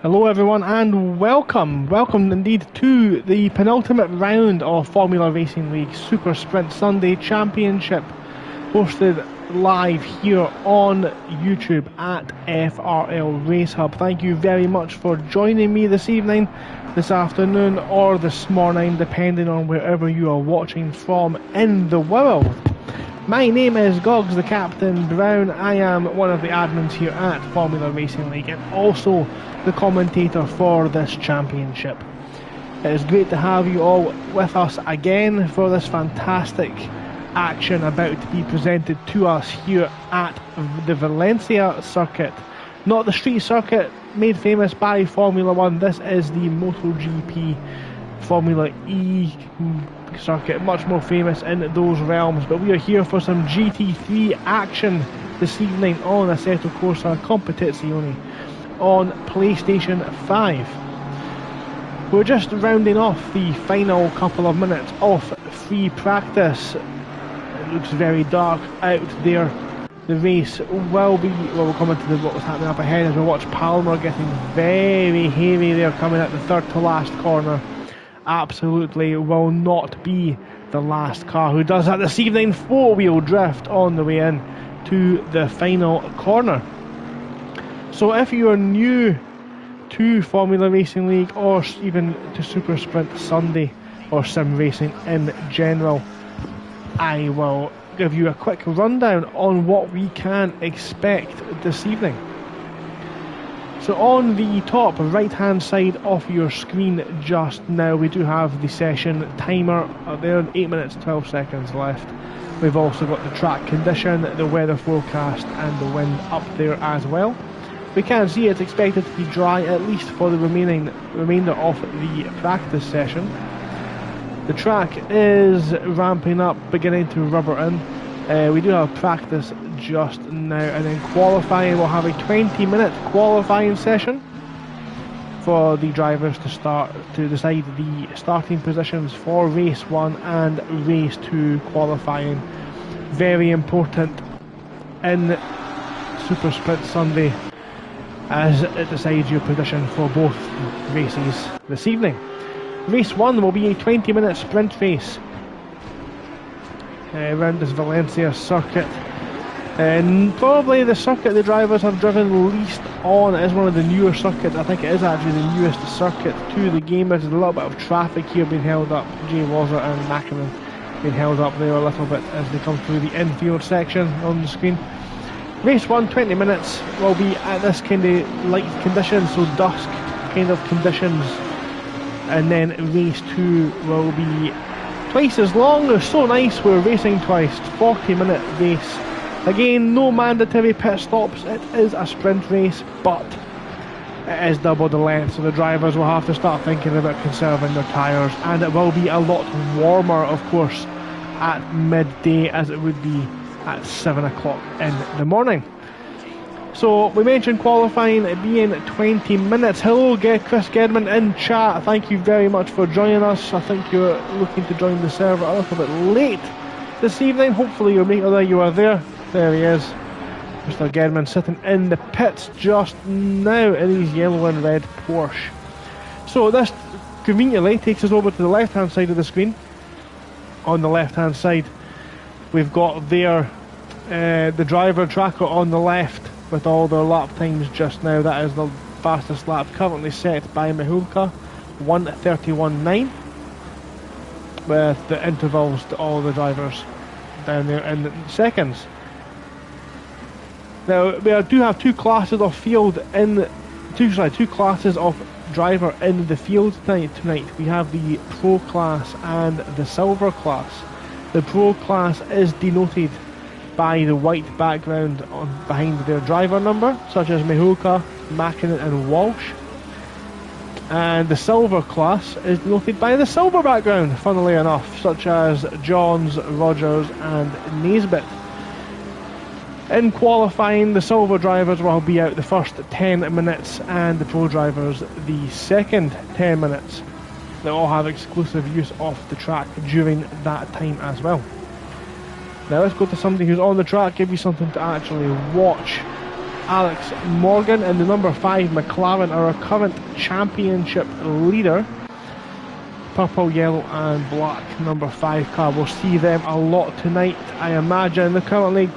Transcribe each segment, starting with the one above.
Hello everyone and welcome indeed to the penultimate round of Formula Racing League Super Sprint Sunday Championship, hosted live here on YouTube at FRL Race Hub. Thank you very much for joining me this evening, this afternoon or this morning, depending on wherever you are watching from in the world. My name is Gogs the Captain Brown. I am one of the admins here at Formula Racing League and also the commentator for this championship. It is great to have you all with us again for this fantastic action about to be presented to us here at the Valencia circuit. Not the street circuit made famous by Formula 1, this is the MotoGP Formula E circuit, much more famous in those realms, but we are here for some GT3 action this evening on Assetto Corsa Competizione on PlayStation 5. We're just rounding off the final couple of minutes of free practice. It looks very dark out there. The race will be, well, we'll come into what's happening up ahead as we watch Palmer getting very heavy there, coming at the third to last corner. Absolutely will not be the last car who does that this evening. Four-wheel drift on the way in to the final corner. So if you are new to Formula Racing League or even to Super Sprint Sunday or sim racing in general, I will give you a quick rundown on what we can expect this evening. So on the top right hand side of your screen just now, we do have the session timer there, 8 minutes 12 seconds left. We've also got the track condition, the weather forecast and the wind up there as well. We can see it's expected to be dry at least for the remainder of the practice session. The track is ramping up, beginning to rubber in. We do have practice just now, and then qualifying, we'll have a 20-minute qualifying session for the drivers to decide the starting positions for race 1 and race 2 qualifying. Very important in Super Sprint Sunday as it decides your position for both races this evening. Race 1 will be a 20-minute sprint race around this Valencia circuit. And probably the circuit the drivers have driven least on. It is one of the newer circuits. I think it is actually the newest circuit to the game. There's a little bit of traffic here being held up. Jay Wazzer and Mackinnon being held up there a little bit as they come through the infield section on the screen. Race 1, 20 minutes, will be at this kind of light conditions, so dusk kind of conditions. And then race 2 will be twice as long. It's so nice, we're racing twice, 40-minute race. Again, no mandatory pit stops. It is a sprint race, but it is double the length, so the drivers will have to start thinking about conserving their tyres, and it will be a lot warmer, of course, at midday as it would be at 7 o'clock in the morning. So we mentioned qualifying being 20 minutes. Hello, Chris Gedman in chat. Thank you very much for joining us. I think you're looking to join the server a little bit late this evening. Hopefully you'll make it there. You are there. There he is, Mr. Gedman, sitting in the pits just now in his yellow and red Porsche. So this conveniently takes us over to the left hand side of the screen. On the left hand side we've got there the driver tracker on the left with all their lap times just now. That is the fastest lap currently set by Mihulka, 1:31.9, with the intervals to all the drivers down there in seconds. Now we do have two classes of two classes of driver in the field tonight. We have the Pro class and the Silver class. The Pro class is denoted by the white background behind their driver number, such as Mihulka, Mackinnon and Walsh. And the Silver class is denoted by the silver background, funnily enough, such as Johns, Rogers and Naisbitt. In qualifying, the Silver drivers will be out the first 10 minutes and the Pro drivers the second 10 minutes. They all have exclusive use of the track during that time as well. Now let's go to somebody who's on the track, give you something to actually watch. Alex Morgan in the number 5 McLaren, our current championship leader. Purple, yellow and black number 5 car. We'll see them a lot tonight, I imagine. They're currently,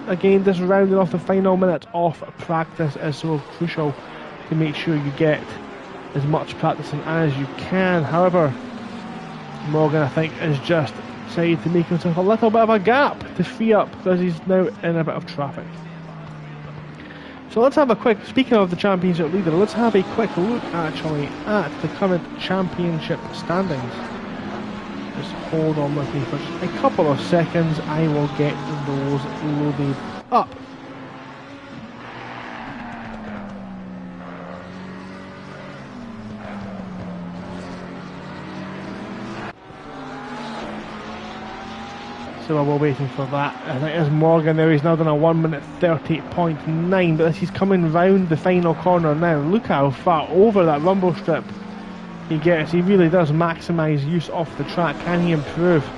again, just rounding off the final minutes of practice is so crucial to make sure you get as much practicing as you can. However, Morgan, I think, is just decided to make himself a little bit of a gap to free up because he's now in a bit of traffic. So let's have a quick, speaking of the championship leader, let's have a quick look actually at the current championship standings. Just hold on with me for just a couple of seconds, I will get those loaded up. So while we're waiting for that, I think it's Morgan there. He's now done a 1 minute 30.9, but he's coming round the final corner now. Look how far over that rumble strip he gets. He really does maximise use of the track. Can he improve?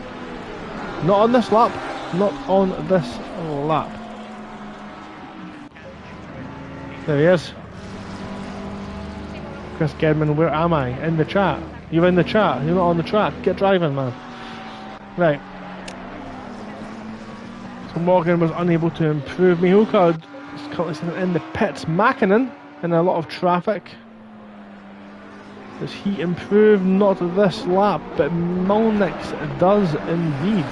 Not on this lap. Not on this lap. There he is. Chris Gedman, where am I? In the chat. You're in the chat. You're not on the track. Get driving, man. Right. So Morgan was unable to improve. Mihoka is currently sitting in the pits. Mäkinen in a lot of traffic. Does he improve? Not this lap, but Molnix does indeed.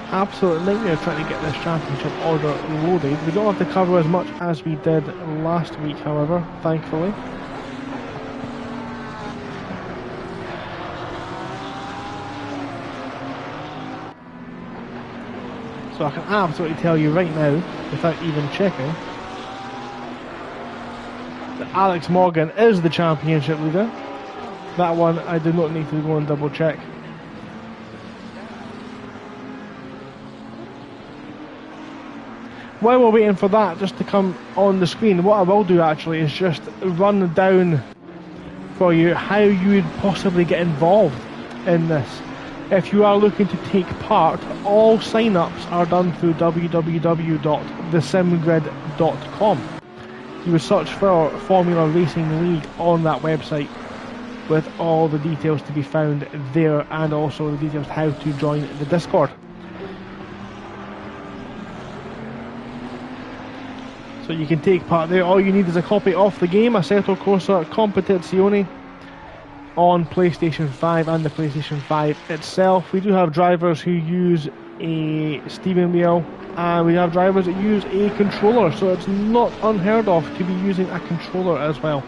Absolute nightmare trying to get this championship order loaded. We don't have to cover as much as we did last week, however, thankfully. So I can absolutely tell you right now, without even checking, that Alex Morgan is the championship leader. That one I do not need to go and double check. While we're waiting for that just to come on the screen, what I will do actually is just run down for you how you would possibly get involved in this. If you are looking to take part, all sign-ups are done through www.thesimgrid.com. You would search for Formula Racing League on that website with all the details to be found there, and also the details how to join the Discord. So you can take part there. All you need is a copy of the game, Assetto Corsa Competizione, on PlayStation 5 and the PlayStation 5 itself. We do have drivers who use a steering wheel, and we have drivers that use a controller, so it's not unheard of to be using a controller as well.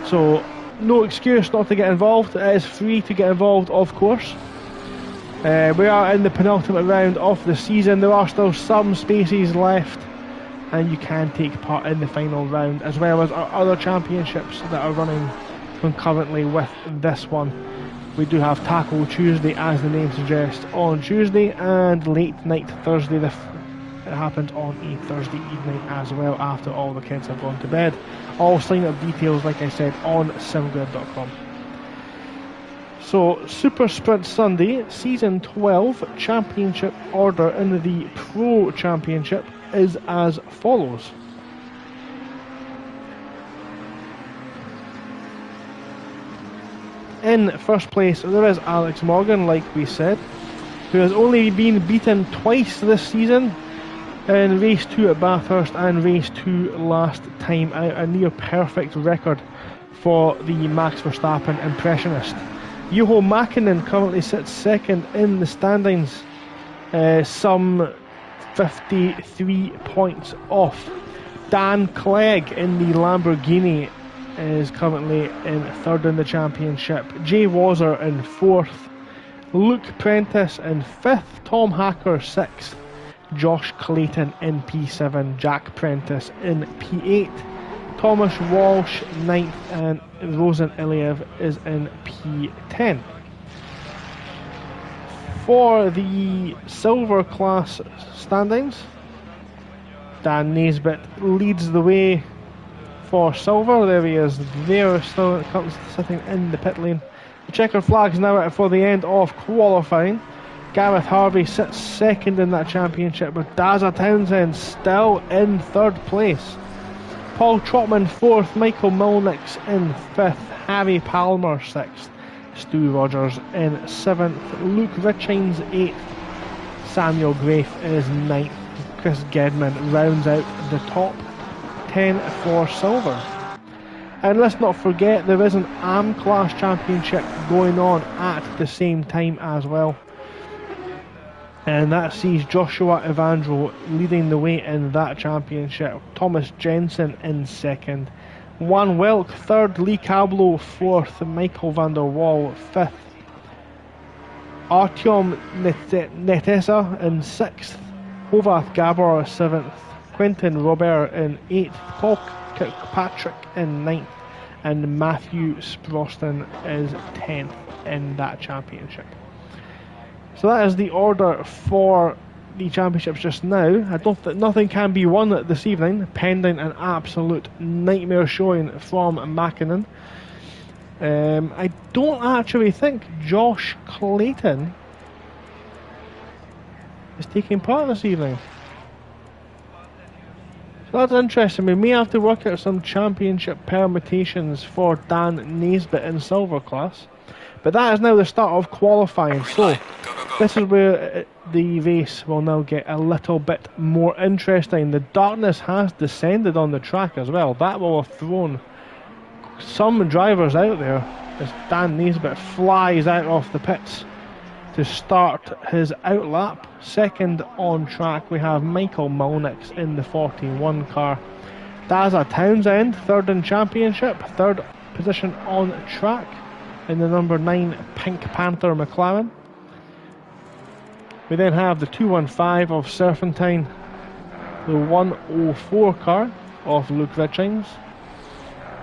So no excuse not to get involved. It is free to get involved, of course. We are in the penultimate round of the season. There are still some spaces left, and you can take part in the final round, as well as our other championships that are running concurrently with this one. We do have Taco Tuesday, as the name suggests, on Tuesday, and Late Night Thursday. It happens on a Thursday evening as well, after all the kids have gone to bed. All sign-up details, like I said, on simgrid.com. So, Super Sprint Sunday, Season 12 Championship order in the Pro Championship is as follows. In first place there is Alex Morgan, like we said, who has only been beaten twice this season, in race 2 at Bathurst and race 2 last time out. A near perfect record for the Max Verstappen impressionist. Juho Mäkinen currently sits second in the standings, some 53 points off. Dan Clegg in the Lamborghini is currently in third in the championship. Jay Wazzer in fourth. Luke Prentice in fifth. Tom Hacker sixth. Josh Clayton in P7. Jack Prentice in P8. Thomas Walsh ninth, and Rosen Iliev is in P10. For the silver class standings, Dan Naisbitt leads the way for silver. There he is there, still sitting in the pit lane. The checkered flag is now out for the end of qualifying. Gareth Harvey sits second in that championship, with Dazza Townsend still in third place. Paul Trotman fourth, Michael Milnix in fifth, Harry Palmer sixth, Stu Rogers in seventh, Luke Richings eighth, Samuel Grafe is ninth. Chris Gedman rounds out the top 10 for silver. And let's not forget, there is an AM Class Championship going on at the same time as well. And that sees Joshua Evandro leading the way in that championship. Thomas Jensen in second. Juan Welk third. Lee Cablo fourth. Michael van der Wal fifth. Artyom Netesa in sixth. Hovath Gabor seventh. Quentin Robert in eighth. Paul Kirkpatrick in ninth. And Matthew Sproston is 10th in that championship. So that is the order for the championships just now. I don't think nothing can be won this evening, pending an absolute nightmare showing from Mackinnon. I don't actually think Josh Clayton is taking part this evening. So that's interesting. We may have to work out some championship permutations for Dan Naisbitt in silver class. But that is now the start of qualifying. So this is where the race will now get a little bit more interesting. The darkness has descended on the track as well. That will have thrown some drivers out there as Dan Naisbitt flies out of the pits to start his outlap. Second on track we have Michael Milnix in the 41 car. Dazza Townsend third in championship, third position on track in the number 9 Pink Panther McLaren. We then have the 215 of Serpentine, the 104 car of Luke Richings,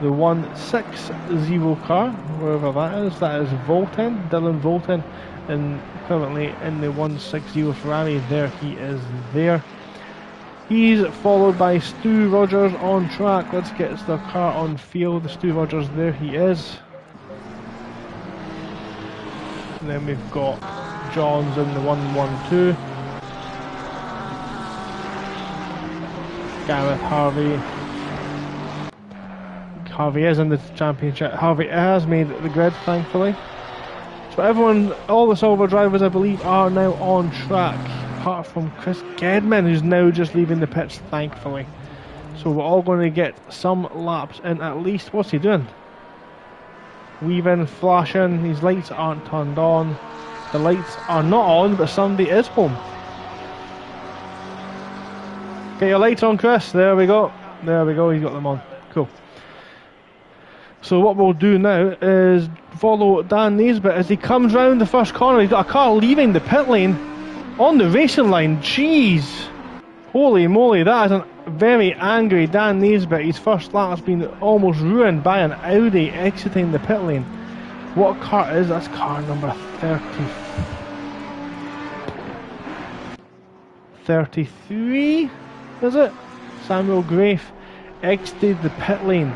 the 160 car, wherever that is Volten, Dylan Volten, and currently in the 160 Ferrari. There he is there. He's followed by Stu Rogers on track. Let's get the car on field. Stu Rogers, there he is. And then we've got Johns in the 112. Gareth Harvey. Harvey is in the championship. Harvey has made the grid, thankfully. So everyone, all the silver drivers, I believe, are now on track, apart from Chris Gedman, who's now just leaving the pits, thankfully. So we're all going to get some laps in at least. What's he doing? Weaving, flashing, these lights aren't turned on. The lights are not on, but somebody is home. Get your lights on, Chris. There we go. There we go, he's got them on. Cool. So what we'll do now is follow Dan Naisbitt as he comes round the first corner. He's got a car leaving the pit lane on the racing line. Jeez. Holy moly, that is a very angry Dan Naisbitt. His first lap has been almost ruined by an Audi exiting the pit lane. What car is that's car number 33, is it? Samuel Grafe exited the pit lane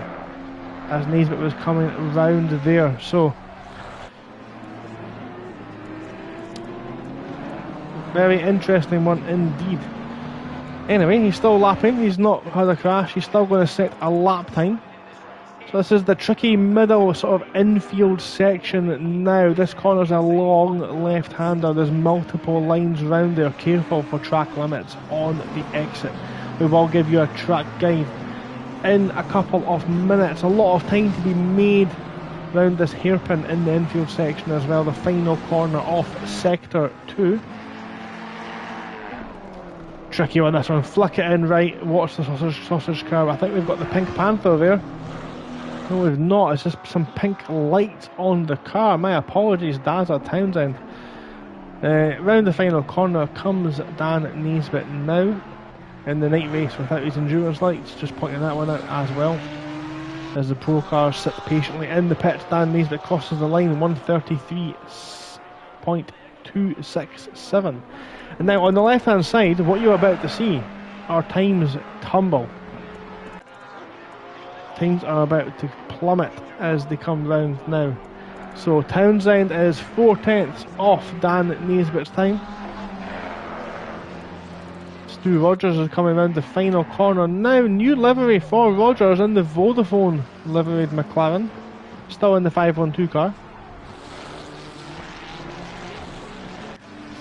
as Naisbitt was coming round there. So very interesting one indeed. Anyway, he's still lapping, he's not had a crash, he's still going to set a lap time. So this is the tricky middle sort of infield section now. This corner's a long left-hander, there's multiple lines round there. Careful for track limits on the exit. We will give you a track guide in a couple of minutes. A lot of time to be made round this hairpin in the infield section as well. The final corner off sector 2. Tricky one, this one. Flick it in right. Watch the sausage car. I think we've got the Pink Panther there. No, we've not. It's just some pink lights on the car. My apologies, Dazza Townsend. Round the final corner comes Dan Naisbitt now in the night race without his endurance lights. Just pointing that one out as well. As the pro car sits patiently in the pits, Dan Naisbitt crosses the line 133.267. And now on the left hand side, what you're about to see our times tumble. Times are about to plummet as they come round now. So Townsend is 4/10 off Dan Naisbitt's time. Stu Rogers is coming round the final corner now. New livery for Rogers in the Vodafone liveried McLaren. Still in the 512 car.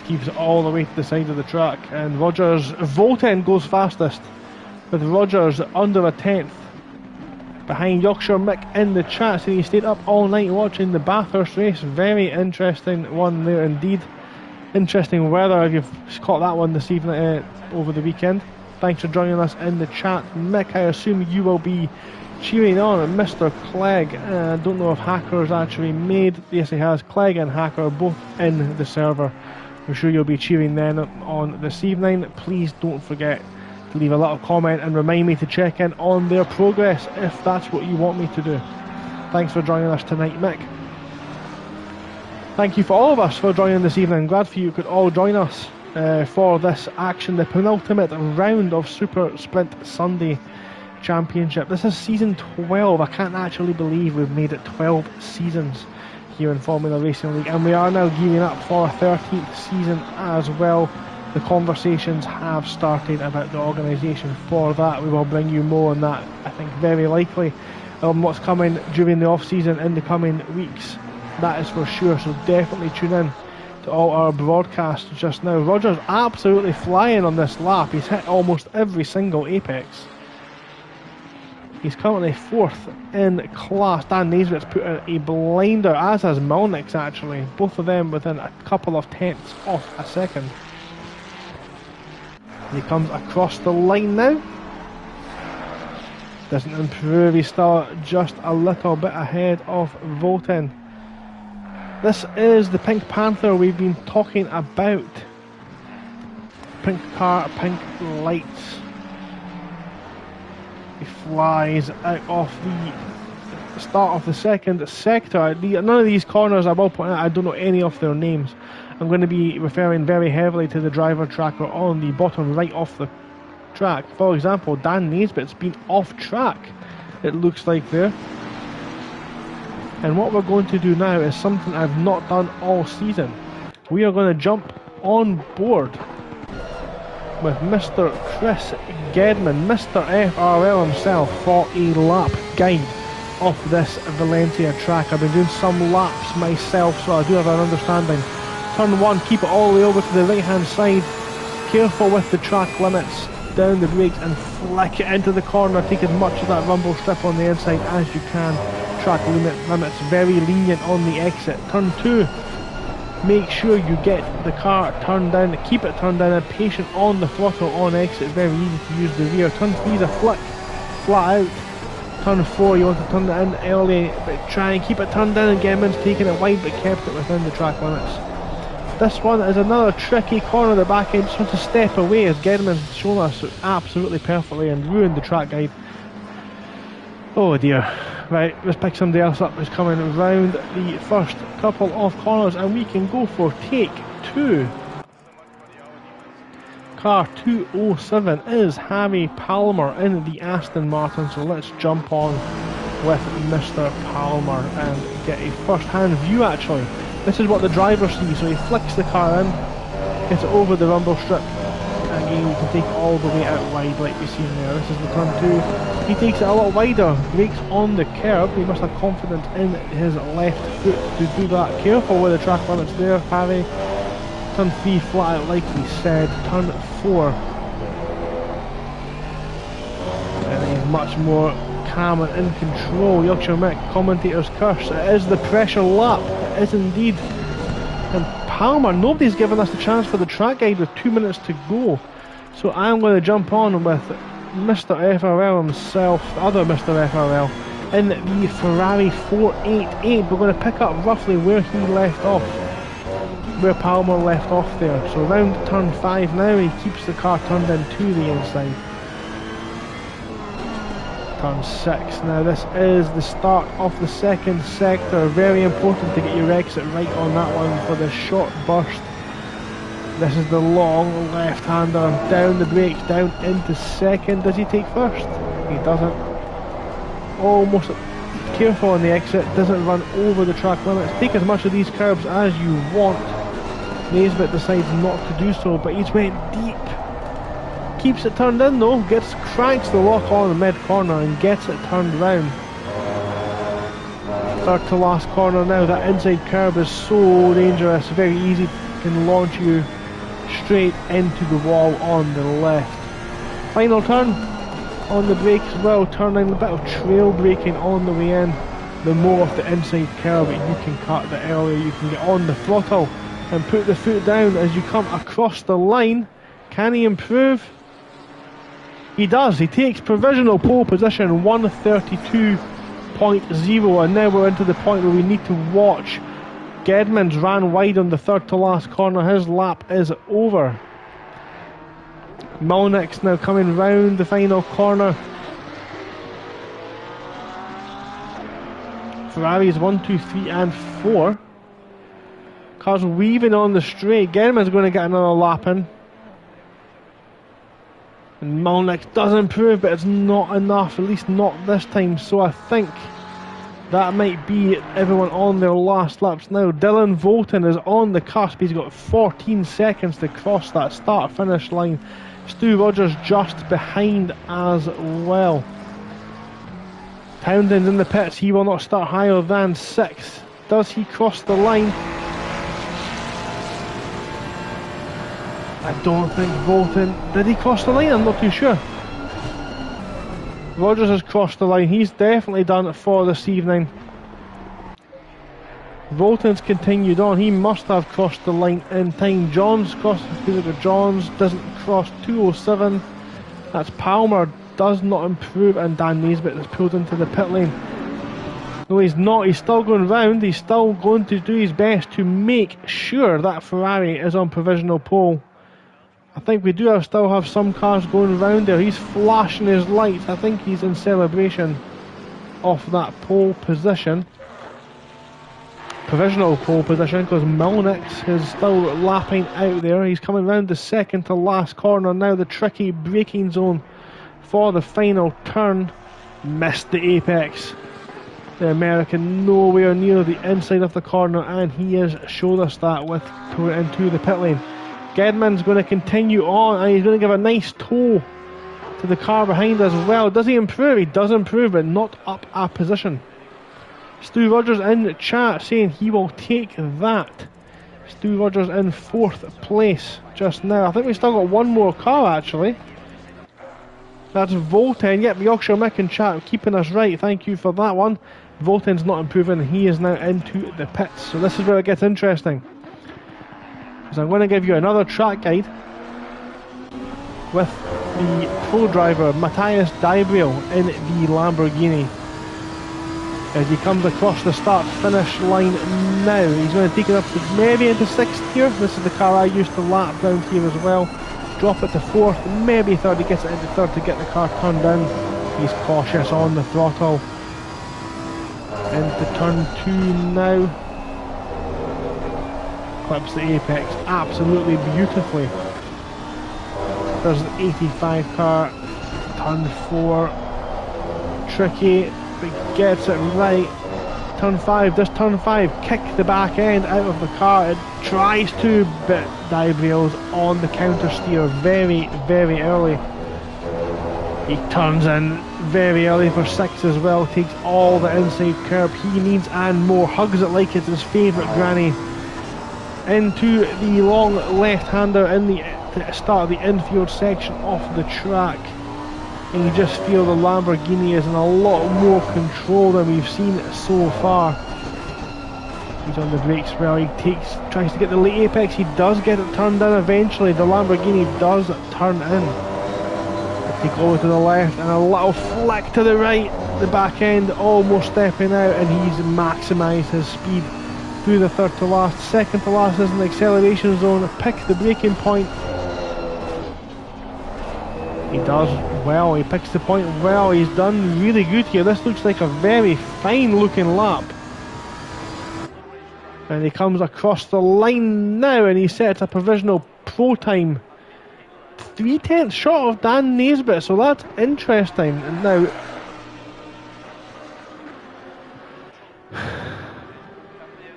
Keeps it all the way to the side of the track, and Rogers, Volten goes fastest, with Rogers under a 10th. Behind Yorkshire Mick in the chat, so he stayed up all night watching the Bathurst race. Very interesting one there indeed. Interesting weather if you've caught that one this evening, over the weekend. Thanks for joining us in the chat. Mick, I assume you will be cheering on Mr. Clegg. I don't know if Hacker's actually made. Yes, he has. Clegg and Hacker both in the server. I'm sure you'll be cheering then on this evening. Please don't forget to leave a little comment and remind me to check in on their progress if that's what you want me to do. Thanks for joining us tonight, Mick. Thank you for all of us for joining this evening. Glad for you could all join us for this action, the penultimate round of Super Sprint Sunday Championship. This is season 12. I can't actually believe we've made it 12 seasons here in Formula Racing League, and we are now gearing up for a 13th season as well. The conversations have started about the organisation for that. We will bring you more on that, I think, very likely, what's coming during the off-season in the coming weeks. That is for sure, so definitely tune in to all our broadcasts just now. Rogers absolutely flying on this lap. He's hit almost every single apex. He's currently 4th in class. Dan Naisbitt's put in a blinder, as has Milnick's actually. Both of them within a couple of tenths of a second. He comes across the line now. Doesn't improve, he's still just a little bit ahead of Volten. This is the Pink Panther we've been talking about. Pink car, pink lights. He flies out of the start of the second sector. None of these corners, I will point out, I don't know any of their names. I'm going to be referring very heavily to the driver tracker on the bottom right of the track. For example, Dan Naisbitt's been off track, it looks like there. And what we're going to do now is something I've not done all season. We are going to jump on board with Mr. Chris Gedman, Mr. FRL himself, for a lap guide of this Valencia track. I've been doing some laps myself, so I do have an understanding. Turn 1, keep it all the way over to the right hand side. Careful with the track limits. Down the brakes and flick it into the corner. Take as much of that rumble strip on the inside as you can. Track limits very lenient on the exit. Turn 2, make sure you get the car turned down. Keep it turned down and patient on the throttle on exit. It's very easy to use the rear. Turn 3 is a flick, flat out. Turn 4, you want to turn it in early, but try and keep it turned down. And Gedman's taking it wide but kept it within the track limits. This one is another tricky corner at the back end. Just want to step away as Gedman's shown us absolutely perfectly and ruined the track guide. Oh dear. Right, let's pick somebody else up who's coming round the first couple of corners, and we can go for take 2. Car 207 is Harry Palmer in the Aston Martin, so let's jump on with Mr. Palmer and get a first-hand view actually. This is what the driver sees, so he flicks the car in, gets it over the rumble strip, and again you can take all the way out wide like we've seen there. This is the turn 2. He takes it a lot wider, brakes on the curb. He must have confidence in his left foot to do that. Careful with the track limits there, Harry. Turn 3 flat out like we said. Turn 4. And he's much more calm and in control. Yorkshire Mick, commentator's curse. It is the pressure lap. It is indeed. And Palmer, nobody's given us the chance for the track guide with 2 minutes to go. So I'm going to jump on with Mr. FRL himself, the other Mr. FRL, in the Ferrari 488. We're going to pick up roughly where he left off, where Palmer left off there. So round turn 5 now, he keeps the car turned in to the inside. Turn 6. Now this is the start of the second sector. Very important to get your exit right on that one for the short burst. This is the long left-hander, down the brakes, down into second. Does he take first? He doesn't. Almost careful on the exit, doesn't run over the track limits. Take as much of these curbs as you want. Naismith decides not to do so, but he's went deep. Keeps it turned in though, cranks the lock on the mid-corner and gets it turned round. Third to last corner now. That inside curb is so dangerous, very easy, can launch you straight into the wall on the left. Final turn on the brake as well, turning a bit of trail braking on the way in. The more of the inside curb you can cut, the earlier you can get on the throttle and put the foot down as you come across the line. Can he improve? He does. He takes provisional pole position, 132.0, and now we're into the point where we need to watch. Gedman's ran wide on the third to last corner. His lap is over. Malnick's now coming round the final corner. Ferrari's 1, 2, 3 and 4. Cars weaving on the straight. Gedman's going to get another lap in. And Malnick does improve, but it's not enough, at least not this time. So I think that might be everyone on their last laps now. Dylan Volton is on the cusp. He's got 14 seconds to cross that start-finish line. Stu Rogers just behind as well. Townsend's in the pits. He will not start higher than 6th. Does he cross the line? I don't think Volton... Did he cross the line? I'm not too sure. Rogers has crossed the line. He's definitely done it for this evening. Volton's continued on. He must have crossed the line in time. Johns crossed. Johns doesn't cross 2:07. That's Palmer. Does not improve, and Dan Naismith is pulled into the pit lane. No, he's not. He's still going round. He's still going to do his best to make sure that Ferrari is on provisional pole. I think we do still have some cars going round there. He's flashing his lights. I think he's in celebration of that pole position. Provisional pole position, because Malnick's is still lapping out there. He's coming round the second to last corner now. The tricky braking zone for the final turn. Missed the apex. The American nowhere near the inside of the corner, and he has showed us that with pulling into the pit lane. Gedman's going to continue on, and he's going to give a nice tow to the car behind as well. Does he improve? He does improve, but not up a position. Stu Rogers in the chat saying he will take that. Stu Rogers in 4th place just now. I think we've still got one more car actually. That's Volten. Yep, Yorkshire Mick in chat keeping us right. Thank you for that one. Volten's not improving. He is now into the pits. So this is where it gets interesting. So I'm going to give you another track guide with the pro driver Matthias Daibriel in the Lamborghini. As he comes across the start-finish line now, he's going to take it up to maybe into 6th here. This is the car I used to lap round here as well. Drop it to 4th, maybe 3rd. He gets it into 3rd to get the car turned in. He's cautious on the throttle. Into turn 2 now. Clips the apex absolutely beautifully. There's the 85 car. Turn 4. Tricky. But gets it right. Turn 5, does turn 5 kick the back end out of the car? It tries to, but Daibriel's on the counter steer very, very early. He turns in very early for 6 as well, takes all the inside curb he needs and more, hugs it like it's his favourite granny. Into the long left-hander in the start of the infield section of the track. And you just feel the Lamborghini is in a lot more control than we've seen so far. He's on the brakes well, he tries to get the late apex, he does get it turned in eventually. The Lamborghini does turn in. Take over to the left and a little flick to the right. The back end almost stepping out, and he's maximised his speed through the 3rd to last. 2nd to last is in the acceleration zone. Pick the braking point. He does well, he picks the point well, he's done really good here. This looks like a very fine looking lap. And he comes across the line now and he sets a provisional full time 3/10 short of Dan Naisbitt, so that's interesting. And now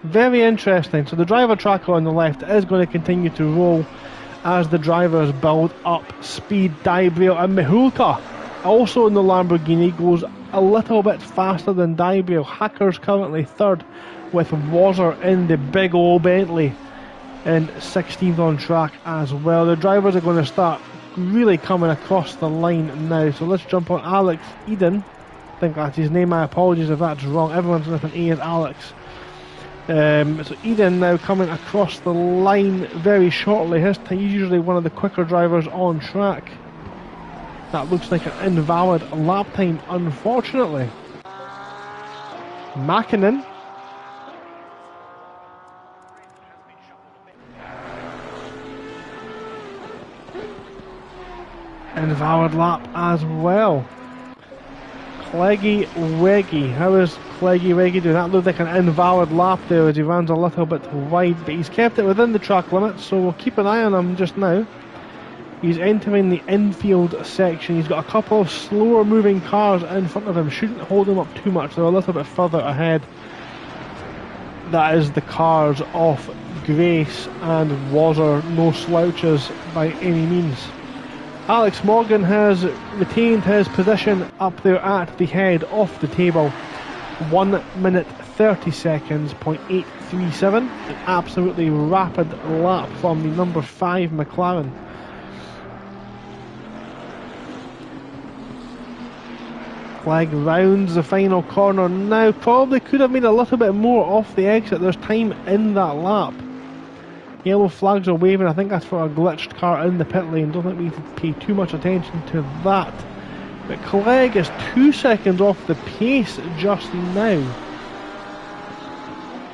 very interesting. So the driver tracker on the left is going to continue to roll as the drivers build up speed. Dybrio and Mihulka also in the Lamborghini goes a little bit faster than Dybrio. Hacker's currently third with Wazzer in the big old Bentley in 16th on track as well. The drivers are going to start really coming across the line now. So let's jump on Alex Eden. I think that's his name. My apologies if that's wrong. Everyone's with an A as Alex. So Eden now coming across the line very shortly. He's usually one of the quicker drivers on track. That looks like an invalid lap time, unfortunately. Mäkinen. Invalid lap as well. Cleggy Weggy. How is Cleggy Weggy doing? That looked like an invalid lap there as he runs a little bit wide, but he's kept it within the track limits, so we'll keep an eye on him just now. He's entering the infield section. He's got a couple of slower moving cars in front of him. Shouldn't hold him up too much. They're a little bit further ahead. That is the cars of Grace and Wazzer. No slouches by any means. Alex Morgan has retained his position up there at the head of the table. 1 minute 30 seconds, 0.837. An absolutely rapid lap from the number 5 McLaren. Clegg rounds the final corner now. Probably could have made a little bit more off the exit. There's time in that lap. Yellow flags are waving. I think that's for a glitched car in the pit lane. Don't think we need to pay too much attention to that. But Clegg is 2 seconds off the pace just now.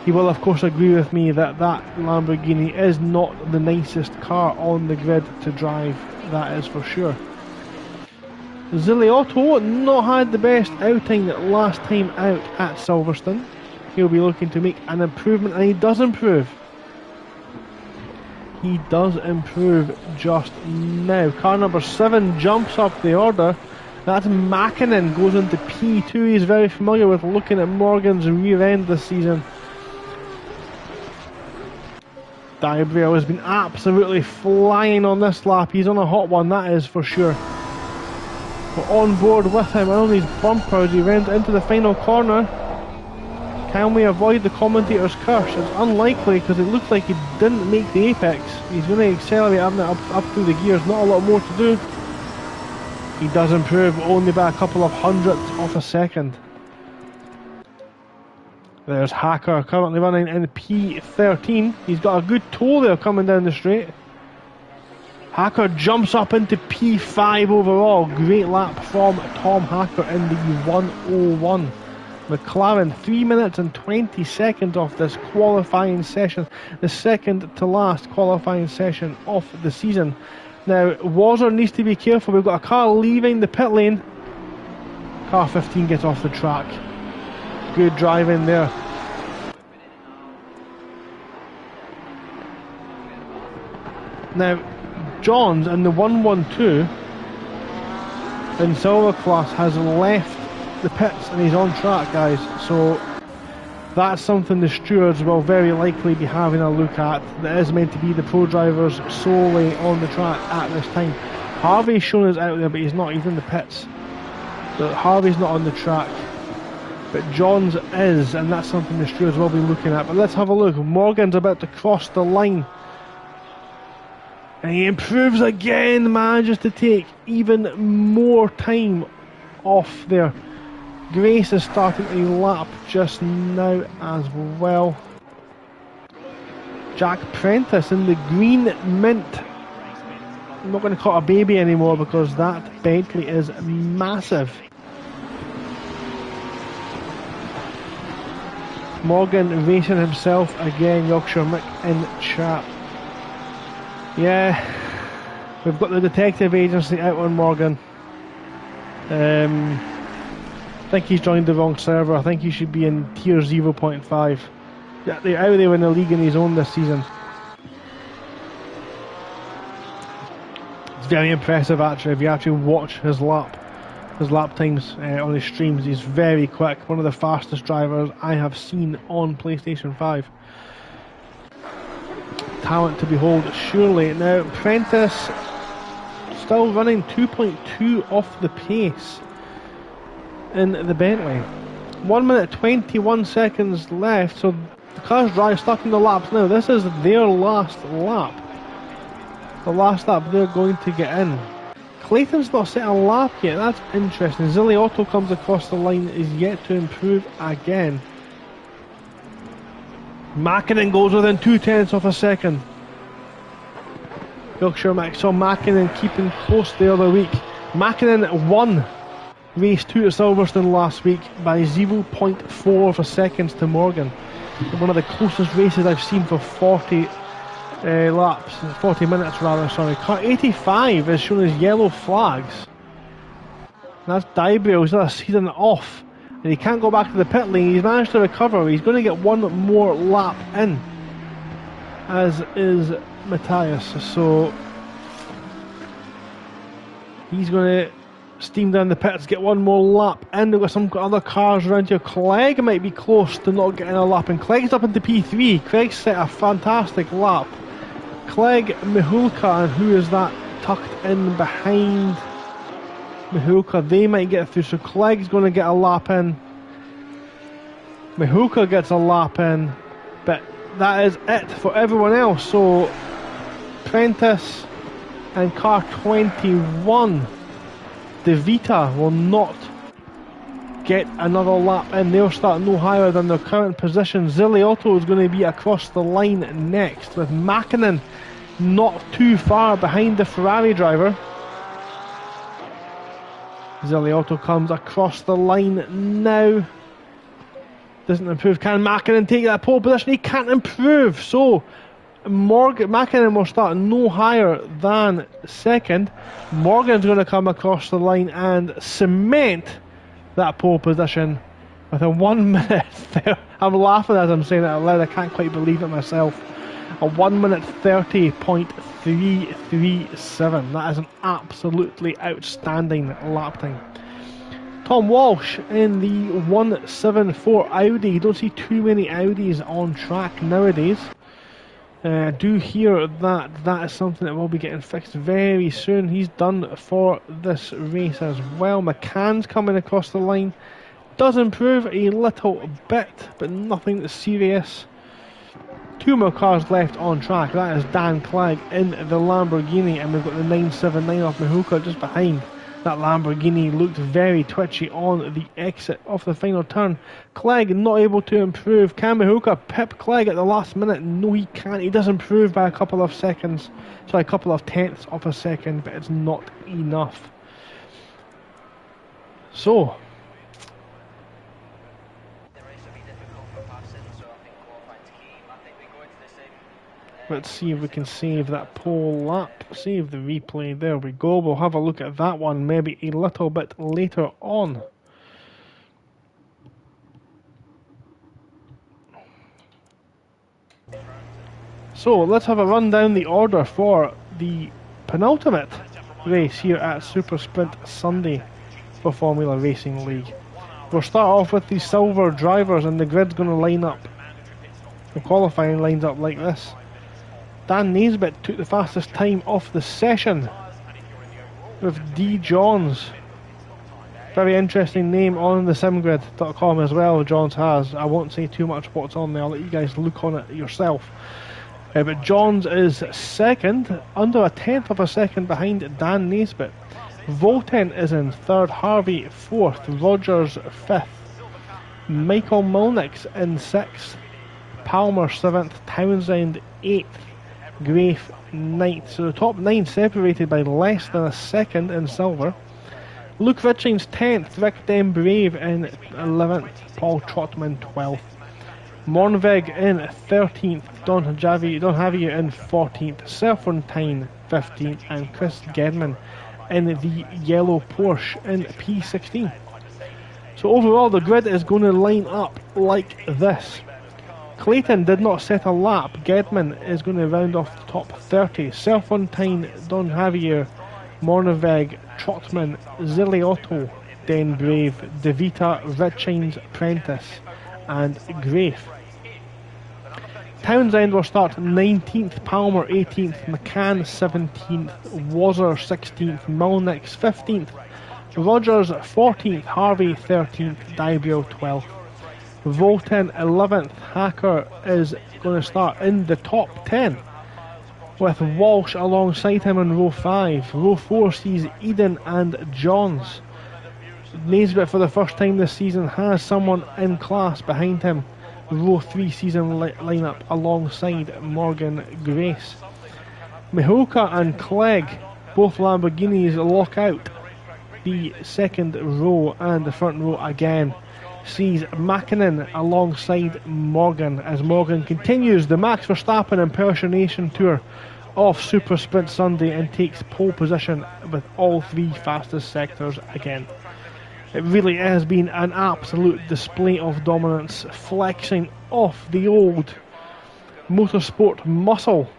He will of course agree with me that that Lamborghini is not the nicest car on the grid to drive. That is for sure. Ziliotto not had the best outing last time out at Silverstone. He'll be looking to make an improvement, and he does improve. He does improve just now. Car number 7 jumps up the order. That's Mäkinen, goes into P2. He's very familiar with looking at Morgan's rear end this season. Dybrio has been absolutely flying on this lap. He's on a hot one, that is for sure. We're on board with him on these bumpers. He runs into the final corner. Can we avoid the commentator's curse? It's unlikely because it looks like he didn't make the apex. He's going to accelerate up through the gears. Not a lot more to do. He does improve only by a couple of hundredths of a second. There's Hacker currently running in P13. He's got a good toe there coming down the straight. Hacker jumps up into P5 overall. Great lap from Tom Hacker in the 101. McLaren 3 minutes and 20 seconds off this qualifying session, the second to last qualifying session of the season. Now Wazzer needs to be careful. We've got a car leaving the pit lane. Car 15 gets off the track. Good driving there. Now Johns in the 112 in silver class has left the pits and he's on track, guys, so that's something the stewards will very likely be having a look at. That is meant to be the pro drivers solely on the track at this time. Harvey's shown us out there, but he's not. He's in the pits, so Harvey's not on the track, but Johns is, and that's something the stewards will be looking at. But let's have a look. Morgan's about to cross the line, and he improves again, manages to take even more time off there. Grace is starting a lap just now as well. Jack Prentice in the green mint. I'm not going to call it a baby anymore because that Bentley is massive. Morgan racing himself again. Yorkshire Mick in chat. Yeah, we've got the detective agency out on Morgan. I think he's joined the wrong server. I think he should be in tier 0.5. Yeah, they're out there in the league on his own this season. very impressive actually. If you actually watch his lap times on his streams, he's very quick. One of the fastest drivers I have seen on PlayStation 5. Talent to behold, surely. Now, Prentice still running 2.2 off the pace in the Bentley. 1 minute 21 seconds left, so the car's dry, stuck in the laps now. This is their last lap. The last lap they're going to get in. Clayton's not set a lap yet, that's interesting. Ziliotto comes across the line, is yet to improve again. Mäkinen goes within 0.2 of a second. Wilkshire Max saw Mäkinen keeping close the other week. Mäkinen won race 2 at Silverstone last week by 0.4 of a seconds to Morgan. One of the closest races I've seen for 40 laps, 40 minutes rather, sorry. Car 85 is shown as yellow flags. That's Dybrio, he's done it off. And he can't go back to the pit lane. He's managed to recover. He's going to get one more lap in, as is Matthias. So he's going to steam down the pits, get one more lap in. We've got some other cars around here. Clegg might be close to not getting a lap, and Clegg's up into P3. Clegg set a fantastic lap. Clegg, Mihulka, and who is that tucked in behind Mihulka? They might get through, so Clegg's going to get a lap in. Mihulka gets a lap in, but that is it for everyone else. So Prentice and car 21, De Vita, will not get another lap in. They'll start no higher than their current position. Ziliotto is going to be across the line next, with Mäkinen not too far behind the Ferrari driver. Ziliotto comes across the line now. Doesn't improve. Can Mäkinen take that pole position? He can't improve. So Mäkinen will start no higher than second. Morgan's going to come across the line and cement that pole position with a 1 minute. I'm laughing as I'm saying it out loud. I can't quite believe it myself. A 1 minute 30.337. That is an absolutely outstanding lap time. Tom Walsh in the 174 Audi. You don't see too many Audis on track nowadays. I do hear that that is something that will be getting fixed very soon. He's done for this race as well. McCann's coming across the line. Does improve a little bit, but nothing serious. Two more cars left on track. That is Dan Clegg in the Lamborghini, and we've got the 979 off Mihulka just behind. That Lamborghini looked very twitchy on the exit of the final turn. Clegg not able to improve. Can Mihulka pip Clegg at the last minute? No, he can't. He does improve by a couple of seconds. Sorry, a couple of tenths of a second, but it's not enough. So let's see if we can save that pole lap. Save the replay. There we go. We'll have a look at that one maybe a little bit later on. So let's have a run down the order for the penultimate race here at Super Sprint Sunday for Formula Racing League. We'll start off with the silver drivers, and the grid's going to line up. The qualifying lines up like this. Dan Naisbitt took the fastest time off the session with D. Johns. Very interesting name on the simgrid.com as well, Johns has. I won't say too much what's on there, I'll let you guys look on it yourself. But Johns is second, under a tenth of a second behind Dan Naisbitt. Volten is in third, Harvey fourth, Rogers fifth, Michael Mulnick's in sixth, Palmer seventh, Townsend eighth, Grafe 9th. So the top 9 separated by less than a second in silver. Luke Richings 10th, Rick Den Brave in 11th, Paul Trotman 12th, Mornvig in 13th, Don Javier in 14th, Serfontein 15th, and Chris Gedman in the yellow Porsche in P16. So overall the grid is going to line up like this. Clayton did not set a lap. Gedman is going to round off the top 30. Serfontein, Don Javier, Morneveg, Trotman, Ziliotto, Den Brave, Devita, Richings, Prentice and Grafe. Townsend will start 19th, Palmer 18th, McCann 17th, Wazzer 16th, Mulnix 15th, Rogers 14th, Harvey 13th, Dybrio 12th, Volten 11th. Hacker is going to start in the top 10 with Walsh alongside him in row 5. Row 4 sees Eden and Johns. Naisbitt for the first time this season has someone in class behind him. Row 3 season lineup alongside Morgan Grace. Mihoka and Clegg, both Lamborghinis, lock out the second row, and the front row again sees Makinen alongside Morgan as Morgan continues the Max Verstappen impersonation tour of Super Sprint Sunday and takes pole position with all 3 fastest sectors again. It really has been an absolute display of dominance, flexing off the old motorsport muscle.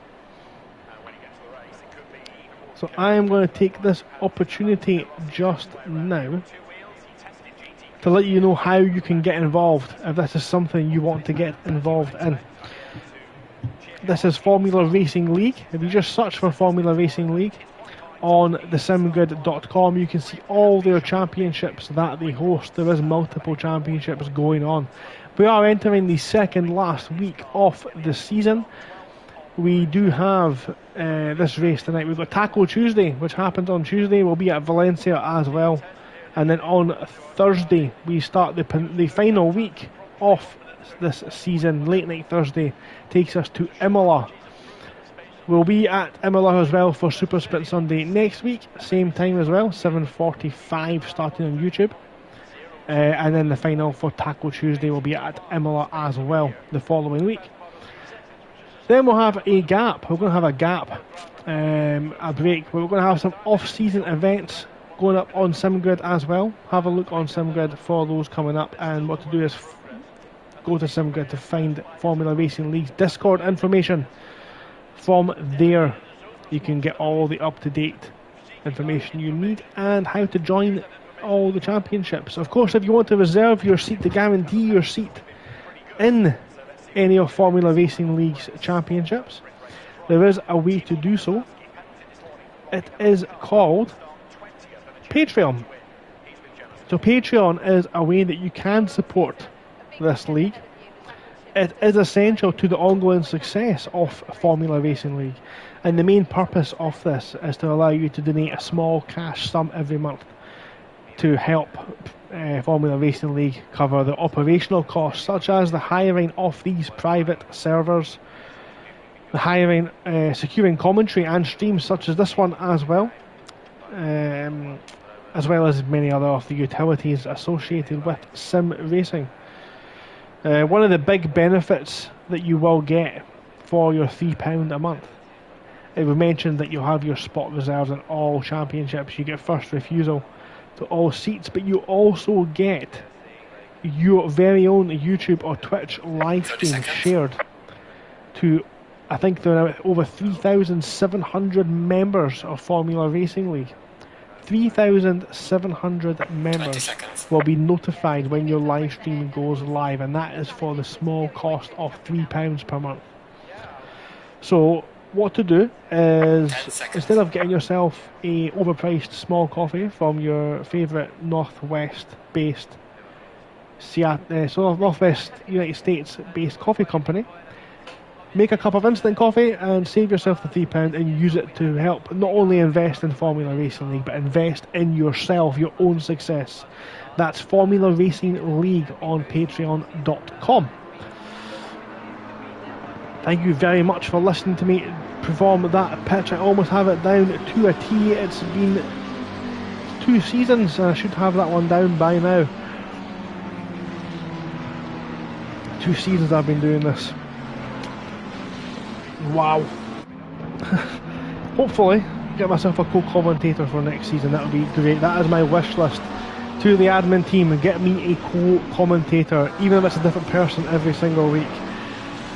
So I am going to take this opportunity just now to let you know how you can get involved if this is something you want to get involved in. This is Formula Racing League. If you just search for Formula Racing League on thesimgrid.com, you can see all their championships that they host. There is multiple championships going on. We are entering the second last week of the season. We do have this race tonight. We've got Taco Tuesday, which happened on Tuesday. We'll be at Valencia as well. And then on Thursday, we start the final week of this season. Late night Thursday takes us to Imola. We'll be at Imola as well for Super Sprint Sunday next week. Same time as well, 7:45 starting on YouTube. And then the final for Taco Tuesday will be at Imola as well the following week. Then we'll have a gap. We're going to have a gap, a break. But we're going to have some off-season events going up on SimGrid as well. Have a look on SimGrid for those coming up. And what to do is go to SimGrid to find Formula Racing League's Discord information. From there, you can get all the up-to-date information you need and how to join all the championships. Of course, if you want to reserve your seat to guarantee your seat in any of Formula Racing League's championships, there is a way to do so. It is called Patreon. So Patreon is a way that you can support this league. It is essential to the ongoing success of Formula Racing League, and the main purpose of this is to allow you to donate a small cash sum every month to help Formula Racing League cover the operational costs, such as the hiring of these private servers, the hiring, securing commentary and streams such as this one as well as many other of the utilities associated with sim racing. One of the big benefits that you will get for your £3 a month, we mentioned that you'll have your spot reserved in all championships. You get first refusal to all seats, but you also get your very own YouTube or Twitch live stream shared to, I think there are over 3,700 members of Formula Racing League. 3,700 members will be notified when your live stream goes live, and that is for the small cost of £3 per month. So what to do is, instead of getting yourself a overpriced small coffee from your favourite Northwest United States based coffee company, make a cup of instant coffee and save yourself the £3 and use it to help not only invest in Formula Racing League, but invest in yourself, your own success. That's Formula Racing League on patreon.com. Thank you very much for listening to me perform that pitch. I almost have it down to a T. It's been 2 seasons and I should have that one down by now. 2 seasons I've been doing this. Wow. Hopefully get myself a co-commentator for next season. That would be great. That is my wish list to the admin team, and get me a co-commentator, even if it's a different person every single week,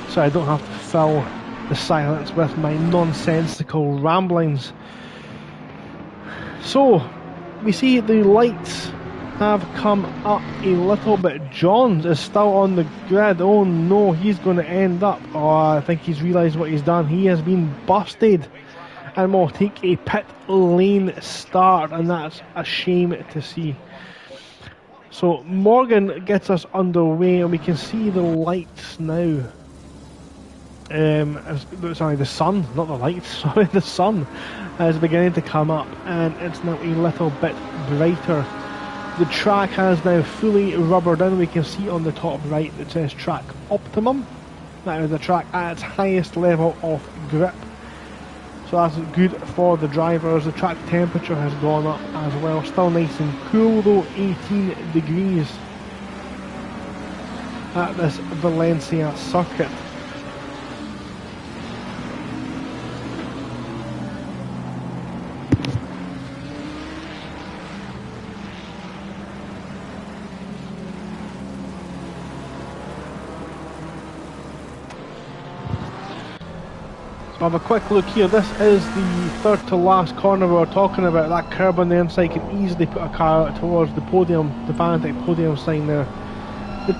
so I don't have to fill the silence with my nonsensical ramblings. So, we see the lights have come up a little bit. Johns is still on the grid. Oh no, he's going to end up. Oh, I think he's realised what he's done. He has been busted and will take a pit lane start, and that's a shame to see. So Morgan gets us underway, and we can see the lights now. Sorry, the sun, not the lights. Sorry, the sun is beginning to come up, and it's now a little bit brighter. The track has now fully rubbered in. We can see on the top right it says track optimum. That is the track at its highest level of grip. So that's good for the drivers. The track temperature has gone up as well. Still nice and cool though, 18 degrees at this Valencia circuit. Have a quick look here. This is the third to last corner we were talking about. That curb on the inside can easily put a car out towards the podium, the Fanatec podium sign there. The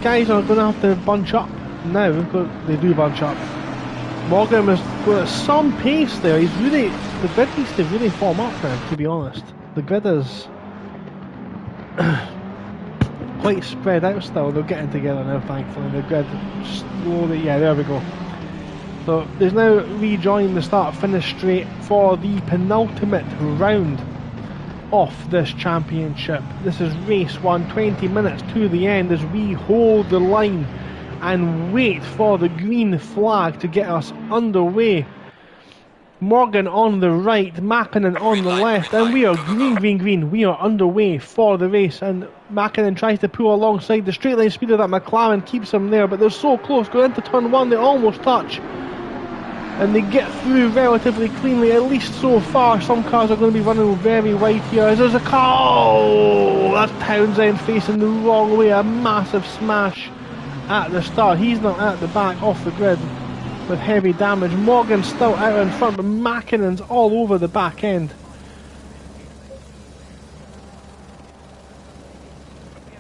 guys are going to have to bunch up now, because they do bunch up. Morgan has got some pace there. He's really, the grid needs to really form up now, to be honest. The grid is quite spread out still. They're getting together now, thankfully. The grid slowly, yeah, there we go. So there's now rejoined the start-finish straight for the penultimate round of this championship. This is race 1, 20 minutes to the end as we hold the line and wait for the green flag to get us underway. Morgan on the right, Mäkinen on the left, and we are green. We are underway for the race, and Mäkinen tries to pull alongside. The straight line speed of that McLaren keeps him there, but they're so close. Going into turn 1, they almost touch. And they get through relatively cleanly, at least so far. Some cars are going to be running very wide here. There's a car, oh, that's Townsend facing the wrong way, a massive smash at the start. He's not at the back, off the grid with heavy damage. Morgan's still out in front, but Mäkinen's all over the back end.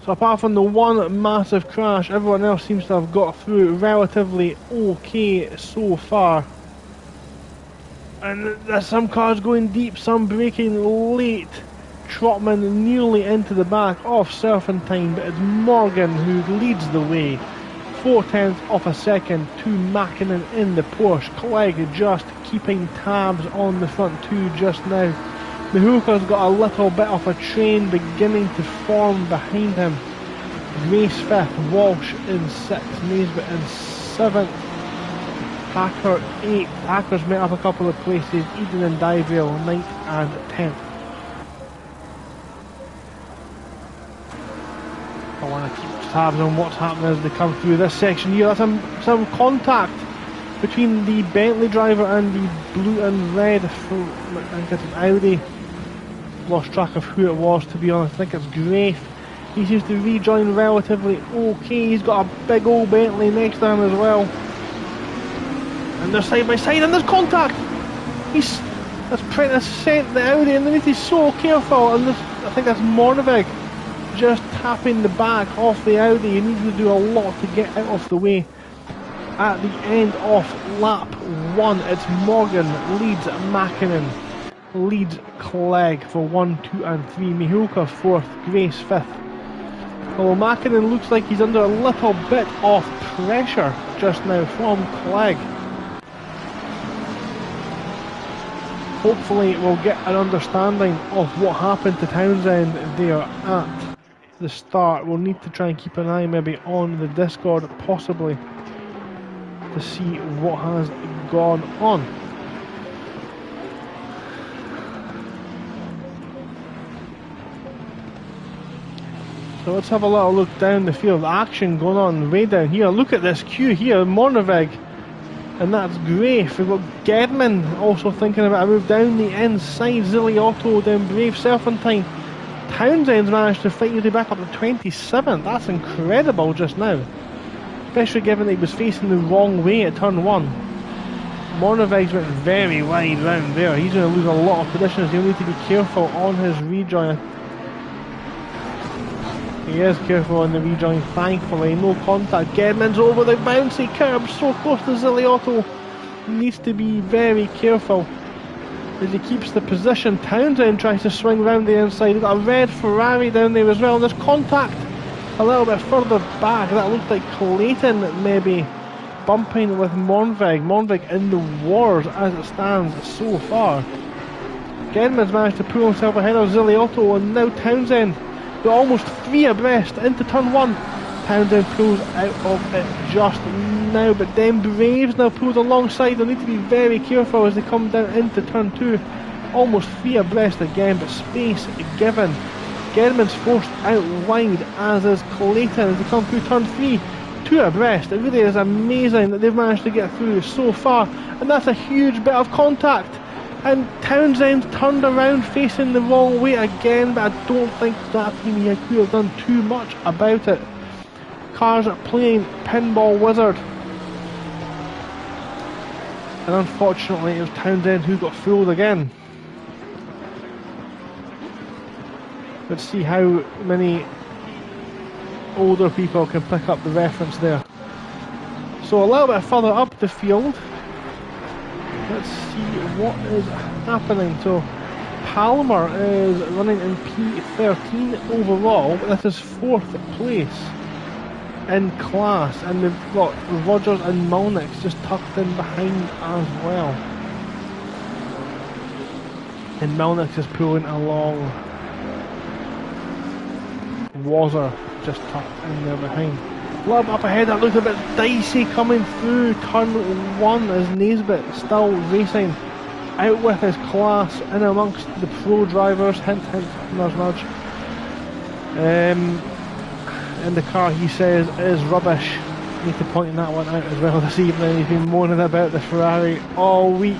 So apart from the one massive crash, everyone else seems to have got through relatively okay so far. And there's some cars going deep, some braking late. Trotman nearly into the back of Serpentine, but it's Morgan who leads the way. 0.4 of a second to Mäkinen in the Porsche. Clegg just keeping tabs on the front two just now. Mihuka's got a little bit of a train beginning to form behind him. Grace 5th, Walsh in 6th, Naisbitt in 7th. Hacker 8th, Hacker's met up a couple of places, Eden and Divale 9th and 10th. I want to keep tabs on what's happening as they come through this section here. That's some contact between the Bentley driver and the blue and red, I think it's an Audi. Lost track of who it was, to be honest. I think it's Grafe. He seems to rejoin relatively okay. He's got a big old Bentley next to him as well. And they're side by side, and there's contact! That's sent the Audi, and he's so careful. And I think that's Mornevig just tapping the back off the Audi. He needs to do a lot to get out of the way. At the end of lap 1, it's Morgan leads Mäkinen, leads Clegg for 1, 2 and 3. Mihulka 4th, Grace 5th. Although Mäkinen looks like he's under a little bit of pressure just now from Clegg. Hopefully we'll get an understanding of what happened to Townsend there at the start. We'll need to try and keep an eye maybe on the Discord possibly to see what has gone on. So let's have a little look down the field. Action going on way down here. Look at this queue here. Mornevig. And that's Grafe. We've got Gedman also thinking about a move down the inside. Ziliotto down Brave Serpentine. Townsend's managed to fight his way back up to 27th. That's incredible just now. Especially given that he was facing the wrong way at turn 1. Morneveg's went very wide round there. He's going to lose a lot of positions. He'll need to be careful on his rejoin. He is careful on the rejoin, thankfully. No contact. Gedman's over the bouncy curb, so close to Ziliotto. Needs to be very careful as he keeps the position. Townsend tries to swing round the inside. We've got a red Ferrari down there as well. And there's contact a little bit further back. That looked like Clayton maybe bumping with Mornveg. Mornveg in the wars as it stands so far. Gedman's managed to pull himself ahead of Ziliotto, and now Townsend. They're almost 3 abreast into turn 1. Townsend pulls out of it just now, but then Braves now pulls alongside. They'll need to be very careful as they come down into turn 2. Almost 3 abreast again, but space given. Gedman's forced out wide, as is Clayton as they come through turn 3. 2 abreast. It really is amazing that they've managed to get through so far, and that's a huge bit of contact. And Townsend turned around facing the wrong way again, but I don't think that team here could have done too much about it. Cars are playing Pinball Wizard. And unfortunately it was Townsend who got fooled again. Let's see how many older people can pick up the reference there. So a little bit further up the field. Let's see what is happening. So Palmer is running in P13 overall, but this is 4th place in class, and we've got Rogers and Malnix just tucked in behind as well. And Malnix is pulling along. Wazzer just tucked in there behind. A little bit up ahead, that looked a bit dicey coming through turn 1 as Naisbitt still racing out with his class in amongst the pro drivers. Hint, hint, nudge, nudge. In the car he says is rubbish. Need to point that one out as well this evening. He's been moaning about the Ferrari all week,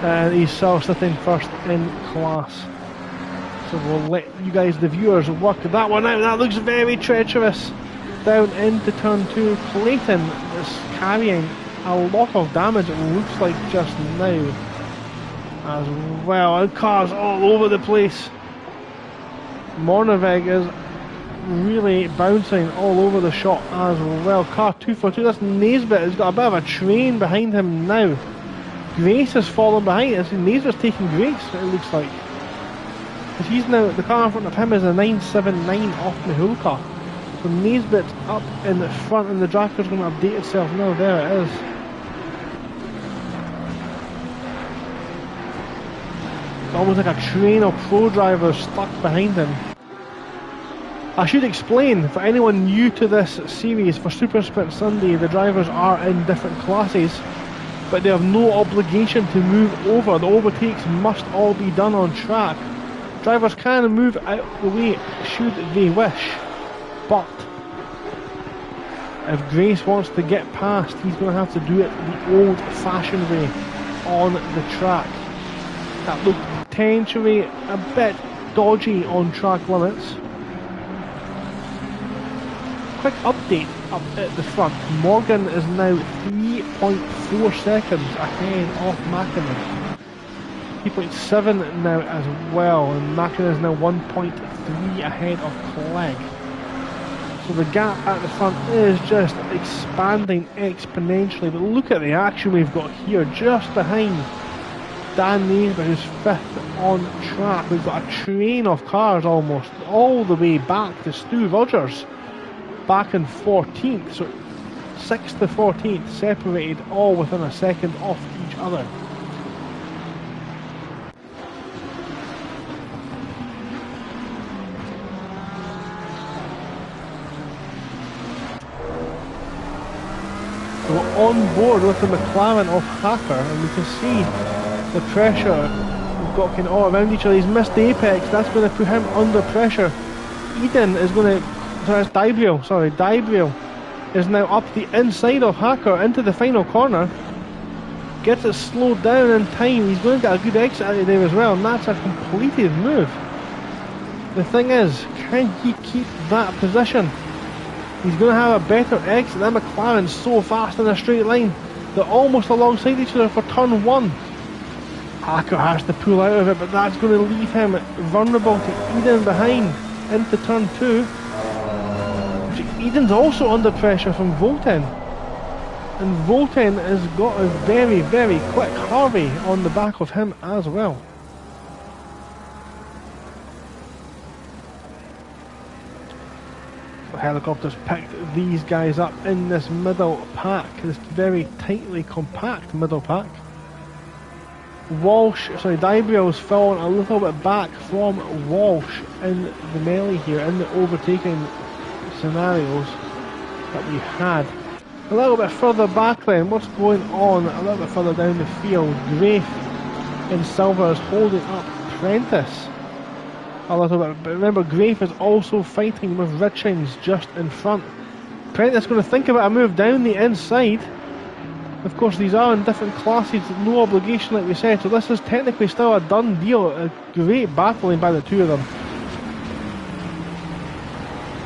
and he's still sitting first in class. So we'll let you guys, the viewers, work that one out. That looks very treacherous. Down into turn 2, Clayton is carrying a lot of damage, it looks like just now as well, and cars all over the place. Morneveg is really bouncing all over the shot as well. Car 242, that's Naisbitt, has got a bit of a train behind him now. Grace has fallen behind. Naisbitt's taking Grace, it looks like. But he's now, the car in front of him is a 979 off Mihulka. So Naisbitt's up in the front, and the tracker's going to update itself now. There it is. It's almost like a train of pro drivers stuck behind him. I should explain, for anyone new to this series, for Super Sprint Sunday, the drivers are in different classes, but they have no obligation to move over. The overtakes must all be done on track. Drivers can move out the way should they wish, but if Grace wants to get past, he's going to have to do it the old-fashioned way on the track. That looked potentially a bit dodgy on track limits. Quick update up at the front. Morgan is now 3.4 seconds ahead of Mackinnon. 3.7 now as well, and Mackinnon is now 1.3 ahead of Clegg. So the gap at the front is just expanding exponentially, but look at the action we've got here just behind Dan Naisbitt, who's 5th on track. We've got a train of cars almost all the way back to Stu Rogers back in 14th, so 6th to 14th separated all within a second off each other. So we're on board with the McLaren of Hacker, and we can see the pressure we've got all around each other. He's missed the apex, that's going to put him under pressure. Eden is going to, Dybriel is now up the inside of Hacker into the final corner. Gets it slowed down in time. He's going to get a good exit out of there as well, and that's a completed move. The thing is, can he keep that position? He's going to have a better exit. That McLaren's so fast in a straight line. They're almost alongside each other for turn 1. Hacker has to pull out of it, but that's going to leave him vulnerable to Eden behind into turn 2. Eden's also under pressure from Volten. And Volten has got a very, very quick Harvey on the back of him as well. The helicopters picked these guys up in this middle pack, this very tightly compact middle pack. Dybriel's fallen a little bit back from Walsh in the melee here, in the overtaking scenarios that we had. A little bit further back then, what's going on a little bit further down the field? Grafe in silver is holding up Prentice a little bit, but remember Grafe is also fighting with Richings just in front. Prentice going to think about a move down the inside. Of course these are in different classes, no obligation like we said, so this is technically still a done deal. A great battling by the two of them.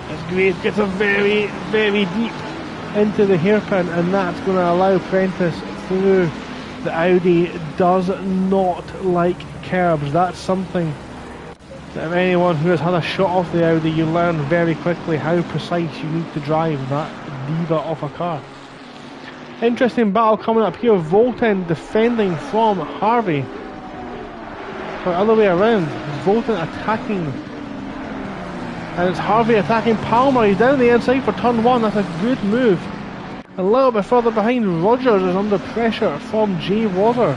As Grafe gets a very, very deep into the hairpin, and that's going to allow Prentice through. The Audi does not like curbs. That's something that if anyone who has had a shot off the Audi, you learn very quickly how precise you need to drive that diva off a car. Interesting battle coming up here. Volten defending from Harvey. Or other way around. Volten attacking. And it's Harvey attacking Palmer. He's down the inside for turn 1. That's a good move. A little bit further behind, Rogers is under pressure from Jay Water.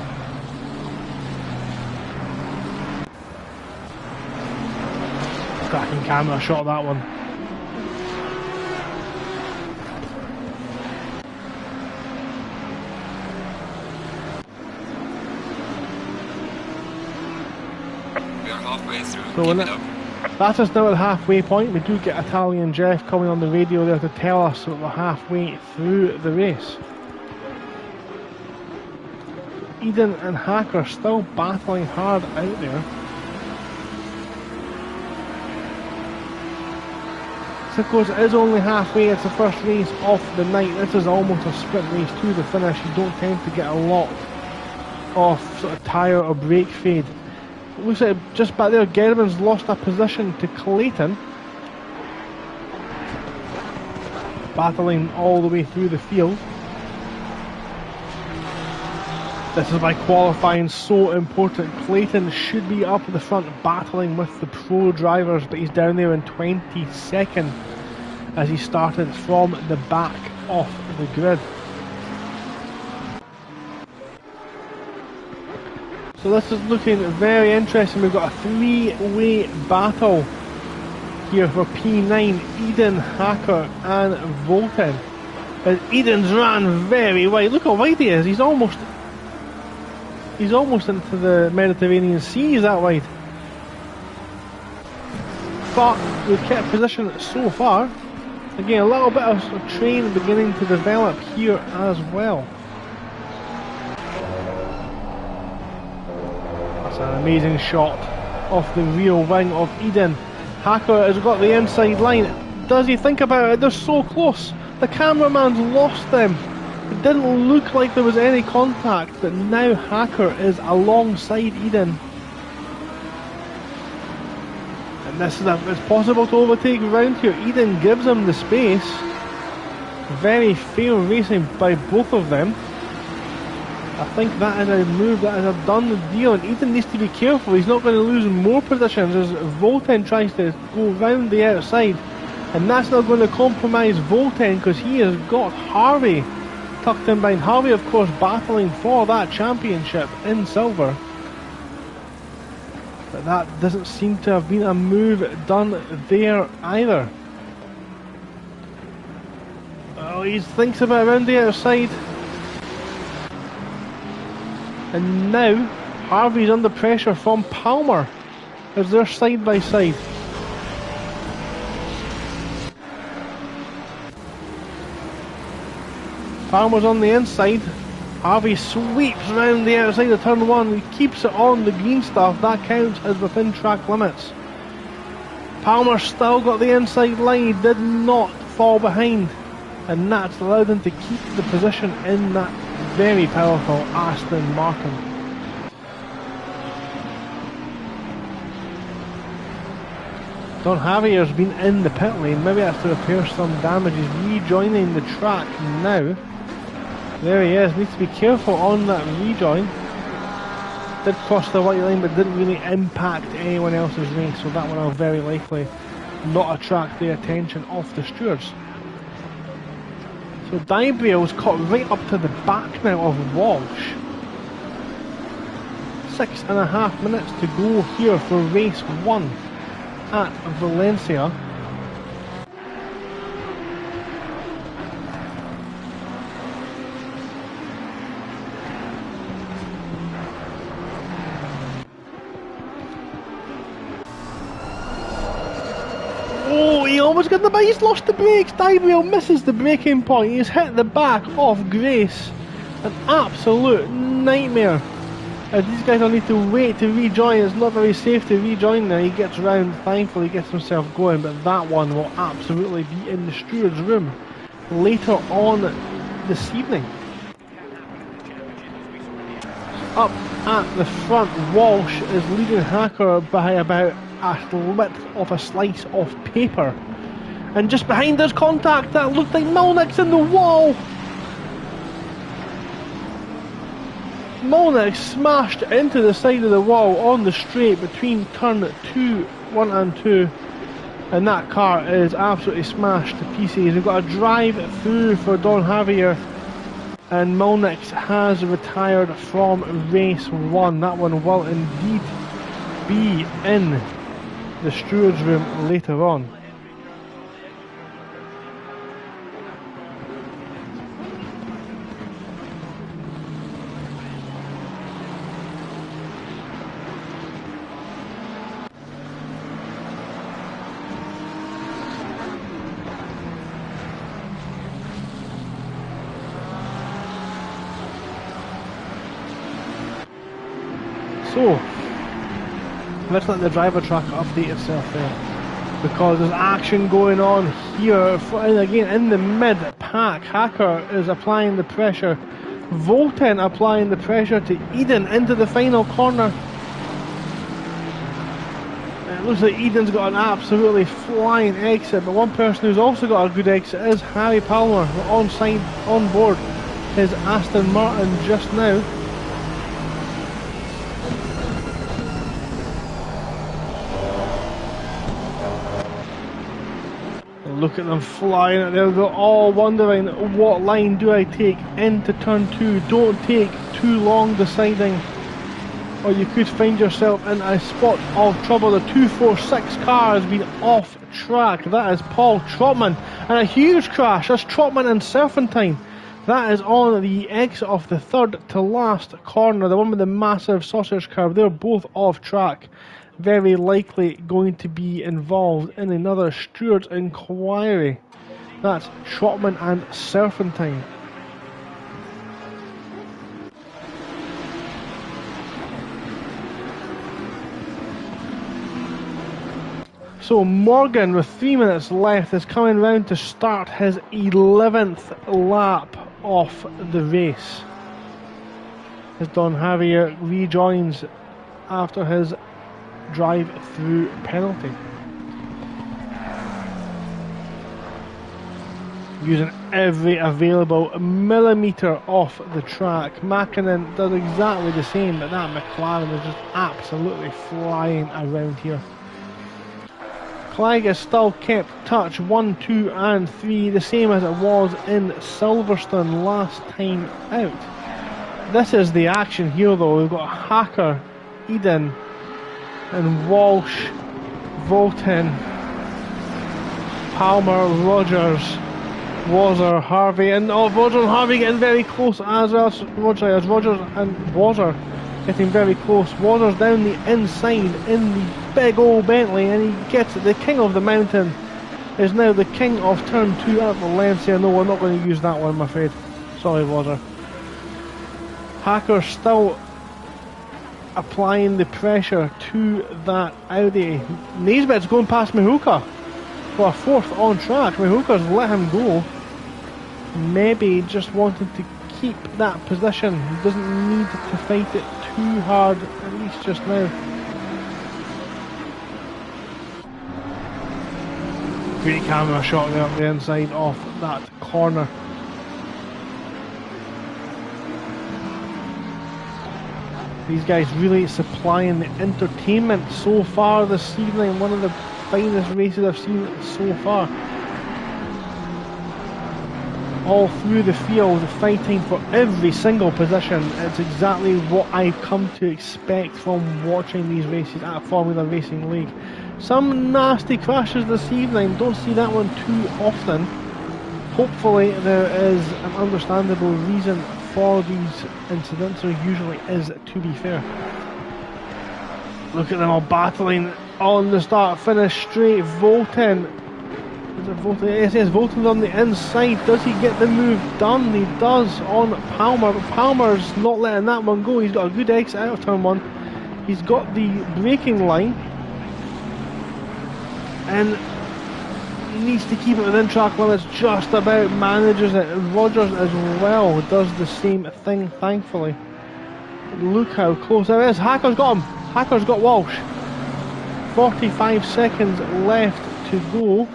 Cracking camera shot, that one. We are halfway through. So Keep it up. That's us now at the halfway point. We do get Italian Jeff coming on the radio there to tell us that we're halfway through the race. Eden and Hacker still battling hard out there. So of course it is only halfway, it's the first race of the night. This is almost a sprint race to the finish. You don't tend to get a lot of sort of tyre or brake fade. Looks like just back there, Gerben's lost a position to Clayton. Battling all the way through the field. This is why qualifying so important. Clayton should be up at the front battling with the pro drivers, but he's down there in 22nd as he started from the back off the grid. So this is looking very interesting. We've got a three-way battle here for P9, Eden, Hacker and Volten. But Eden's ran very wide. Look how wide he is. He's almost into the Mediterranean Sea. He's that wide. But we've kept position so far. Again, a little bit of train beginning to develop here as well. That's an amazing shot off the rear wing of Eden. Hacker has got the inside line. Does he think about it? They're so close. The cameraman's lost them. It didn't look like there was any contact, but now Hacker is alongside Eden. And this is it's possible to overtake around here. Eden gives him the space. Very fair racing by both of them. I think that is a move, that is a done deal, and Eden needs to be careful. He's not going to lose more positions as Volten tries to go round the outside, and that's not going to compromise Volten because he has got Harvey tucked in behind. Harvey, of course, battling for that championship in silver, but that doesn't seem to have been a move done there either. Oh, he thinks about around the outside. And now, Harvey's under pressure from Palmer as they're side by side. Palmer's on the inside. Harvey sweeps round the outside of turn 1. He keeps it on the green stuff. That counts as within track limits. Palmer still got the inside line. He did not fall behind. and that's allowed them to keep the position in that very powerful Aston Martin. Don Javier's been in the pit lane, maybe that's to repair some damage. He's rejoining the track now. There he is, needs to be careful on that rejoin. Did cross the white line but didn't really impact anyone else's race, so that one will very likely not attract the attention of the stewards. So Dybriel's caught right up to the back now of Walsh. 6.5 minutes to go here for race 1 at Valencia. Oh, he almost got the bike, he's lost the brakes. Dybriel misses the braking point, he's hit the back of Grace. An absolute nightmare. As these guys will need to wait to rejoin. It's not very safe to rejoin there. He gets round, thankfully gets himself going, but that one will absolutely be in the steward's room later on this evening. Up at the front, Walsh is leading Hacker by about a width of a slice of paper. And just behind us, contact that looked like Molnick's in the wall. Molnick smashed into the side of the wall on the straight between turn 1 and 2, and that car is absolutely smashed to pieces. We've got a drive through for Don Javier, and Molnick has retired from race 1. That one will indeed be in the steward's room later on. So, let's let the driver track update itself there, because there's action going on here. And again, in the mid-pack, Hacker is applying the pressure. Volten applying the pressure to Eden into the final corner. It looks like Eden's got an absolutely flying exit, but one person who's also got a good exit is Harry Palmer, on board his Aston Martin just now. Look at them flying out there. They're all wondering, what line do I take into turn 2? Don't take too long deciding, or you could find yourself in a spot of trouble. The 246 car has been off track. That is Paul Trotman, and a huge crash. That's Trotman and Serpentine. That is on the exit of the third to last corner, the one with the massive sausage curve. They're both off track. Very likely going to be involved in another steward's inquiry. That's Trotman and Serpentine. So Morgan, with 3 minutes left, is coming round to start his 11th lap of the race, as Don Javier rejoins after his drive-through penalty. Using every available millimetre off the track. Mäkinen does exactly the same, but that McLaren is just absolutely flying around here. Clegg has still kept touch 1, 2 and 3, the same as it was in Silverstone last time out. This is the action here though. We've got Hacker, Eden and Walsh, Volten, Palmer, Rogers, Wazzer, Harvey, and Rogers and Harvey getting very close as well. As Rogers and Wazzer getting very close. Wazzer's down the inside in the big old Bentley, and he gets it. The king of the mountain is now the king of turn 2 at Valencia. No, we're not going to use that one, I'm afraid. Sorry, Wazzer. Hacker still applying the pressure to that Audi. Naismith's going past Mihuka for a fourth on track. Mihuka's let him go. maybe just wanted to keep that position. He doesn't need to fight it too hard, at least just now. Great camera shot there up the inside of that corner. These guys really supplying the entertainment so far this evening. One of the finest races I've seen so far. All through the field, fighting for every single position. It's exactly what I've come to expect from watching these races at Formula Racing League. Some nasty crashes this evening, don't see that one too often. Hopefully there is an understandable reason for these incidents. There usually is, to be fair. Look at them all battling on the start finish straight. Volten. Is it Volten? Yes, yes, Volten's on the inside. Does he get the move done? He does on Palmer, but Palmer's not letting that one go. He's got a good exit out of turn one. He's got the braking line. And he needs to keep it within track while it's just about manages it. Rogers as well does the same thing, thankfully. Look how close that is. Hacker's got him. Hacker's got Walsh. 45 seconds left to go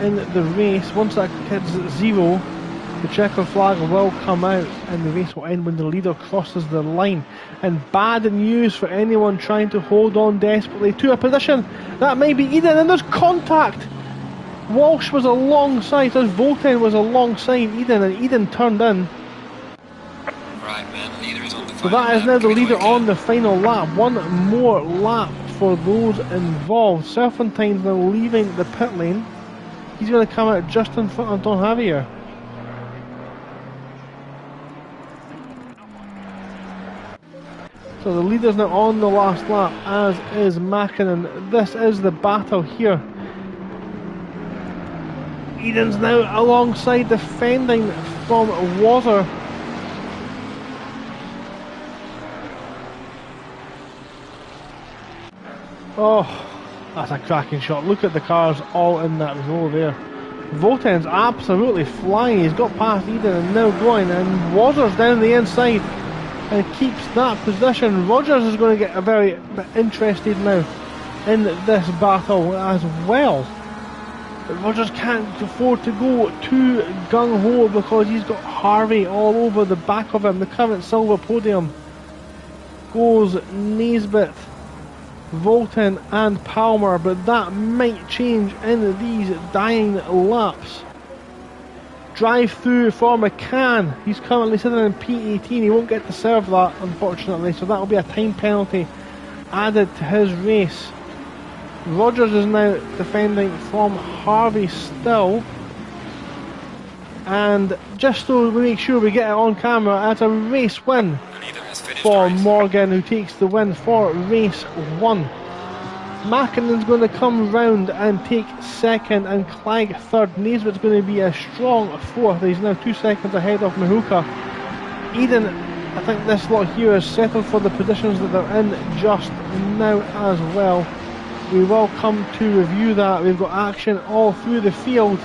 in the race. Once that hits zero, the checker flag will come out and the race will end when the leader crosses the line. And bad news for anyone trying to hold on desperately to a position. That may be Eden, and there's contact! Walsh was alongside, as Volten was alongside Eden, and Eden turned in. Right, man, leader is on the final So that is now the leader on the final lap. One more lap for those involved. Serpentine's now leaving the pit lane. He's going to come out just in front of Don Javier. So the leader's now on the last lap, as is Mackinnon. This is the battle here. Eden's now alongside, defending from Water. Oh, that's a cracking shot. Look at the cars all in that row there. Volten's absolutely flying. He's got past Eden and now going, and Water's down the inside and keeps that position. Rogers is going to get a very bit interested now in this battle as well. But Rogers can't afford to go too gung-ho because he's got Harvey all over the back of him. The current silver podium goes Naisbitt, Volten and Palmer, but that might change in these dying laps. Drive through for McCann. He's currently sitting in P18. He won't get to serve that, unfortunately, so that will be a time penalty added to his race. Rogers is now defending from Harvey still. And just so we make sure we get it on camera, that's a race win for Morgan, who takes the win for race 1. Mackinnon's going to come round and take second, and Clegg third. Naisbitt's going to be a strong fourth. He's now 2 seconds ahead of Mahuka. Eden, I think this lot here is settled for the positions that they're in just now as well. We will come to review that. We've got action all through the field.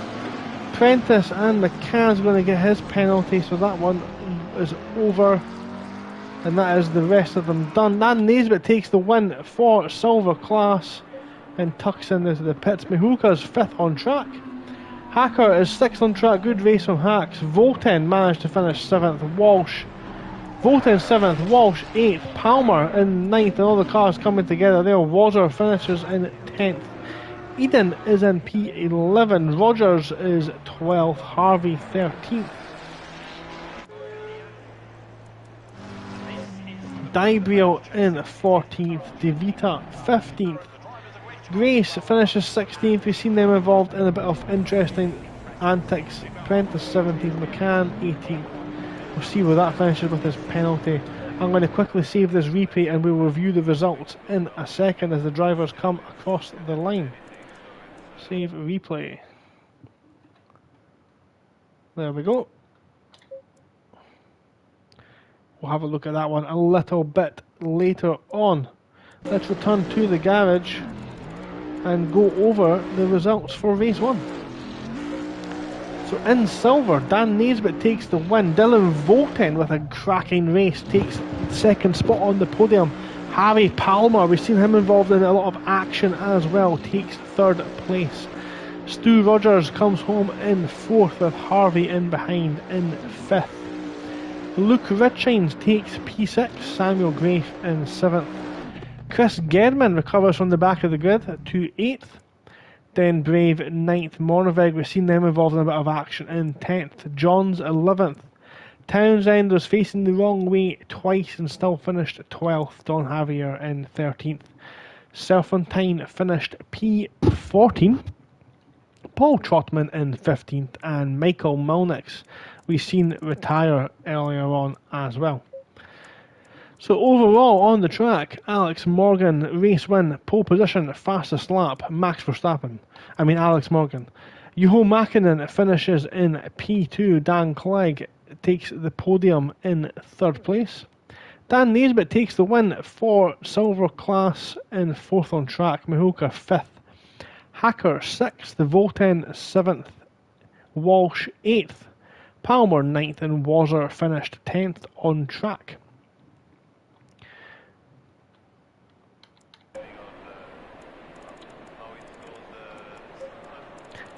Prentice and McCann's going to get his penalty, so that one is over. And that is the rest of them done. Dan Naisbitt takes the win for silver class and tucks in the pits. Mahuka's 5th on track. Hacker is 6th on track. Good race from Hacks. Volten managed to finish 7th. Walsh. Volten 7th. Walsh 8th. Palmer in 9th. And all the cars coming together there. Water finishes in 10th. Eden is in P11. Rogers is 12th. Harvey 13th. Dybriel in 14th, DeVita 15th, Grace finishes 16th. We've seen them involved in a bit of interesting antics. Prentice 17th, McCann 18th. We'll see where that finishes with his penalty. I'm going to quickly save this replay and we'll review the results in a second as the drivers come across the line. Save replay. There we go. We'll have a look at that one a little bit later on. Let's return to the garage and go over the results for race 1. So in silver, Dan Naisbitt takes the win. Dylan Volten with a cracking race takes the second spot on the podium. Harry Palmer, we've seen him involved in a lot of action as well, takes third place. Stu Rogers comes home in fourth with Harvey in behind in fifth. Luke Richings takes P6, Samuel Grafe in seventh. Chris German recovers from the back of the grid to eighth. Then Brave 9th, Morneveg, we've seen them involved in a bit of action in 10th. Johns 11th. Townsend was facing the wrong way twice and still finished 12th. Don Javier in 13th. Serpentine finished P14. Paul Trotman in 15th. And Michael Milnix, we've seen retire earlier on as well. So overall on the track, Alex Morgan, race win, pole position, fastest lap, Max Verstappen. Alex Morgan. Juho Mäkinen finishes in P2. Dan Clegg takes the podium in third place. Dan Naisbitt takes the win for silver class in fourth on track. Mihoka fifth. Hacker sixth. Volten seventh. Walsh eighth. Palmer ninth, and Wazzer finished 10th on track.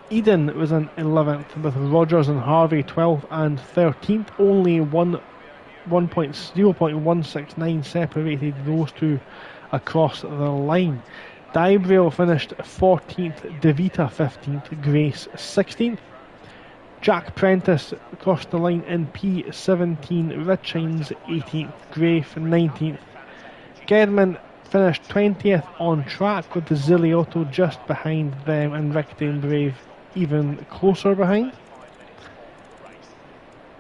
Eden was in 11th with Rogers and Harvey 12th and 13th. Only 0.169 separated those two across the line. Dybrale finished 14th, DeVita 15th, Grace 16th. Jack Prentice crossed the line in P17, Richings 18th, Grafe 19th. Gedman finished 20th on track with the Ziliotto just behind them, and Rick Dane Brave even closer behind.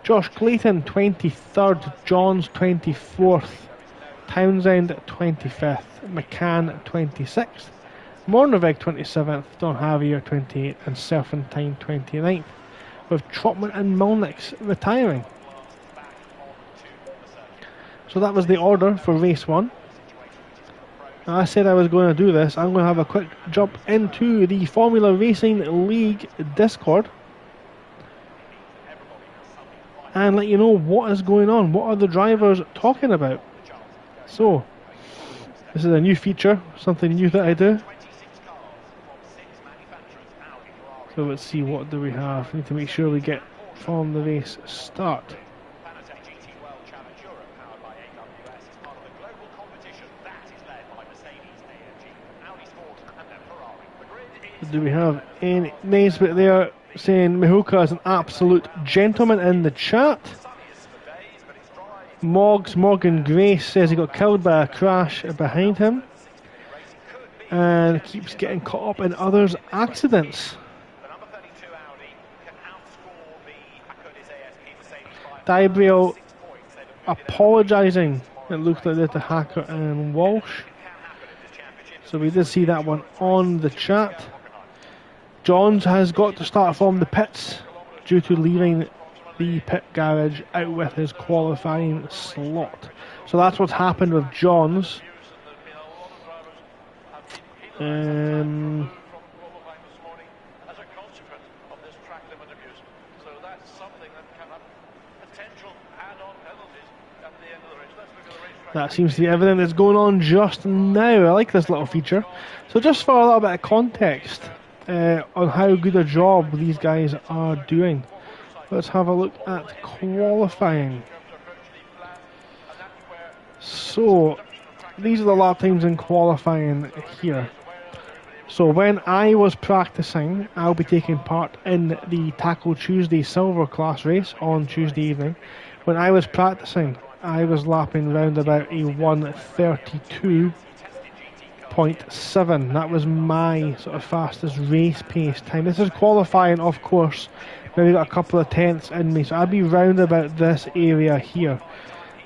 Josh Clayton 23rd, Johns 24th, Townsend 25th, McCann 26th, Morneveg 27th, Don Javier 28th, and Serpentine 29th, with Trotman and Milnix retiring. So that was the order for race 1. I said I was going to do this. I'm going to have a quick jump into the Formula Racing League Discord and let you know what is going on. What are the drivers talking about? So, this is a new feature, something new that I do. So let's see, what do we have? We need to make sure we get from the race start. Do we have any names there saying Mihoka is an absolute gentleman in the chat? Morgan Grace says he got killed by a crash behind him and keeps getting caught up in others' accidents. Dybrale apologising, it looked like that to Hacker and Walsh. So we did see that one on the chat. Johns has got to start from the pits due to leaving the pit garage out with his qualifying slot. So that's what's happened with Johns. That seems to be everything that's going on just now. I like this little feature. So just for a little bit of context on how good a job these guys are doing, let's have a look at qualifying. So these are the lap times in qualifying here. So when I was practicing, I'll be taking part in the Tackle Tuesday Silver class race on Tuesday evening. When I was practicing, I was lapping round about a 1:32.7. That was my sort of fastest race pace time. This is qualifying, of course. Maybe got a couple of tenths in me, so I'd be round about this area here.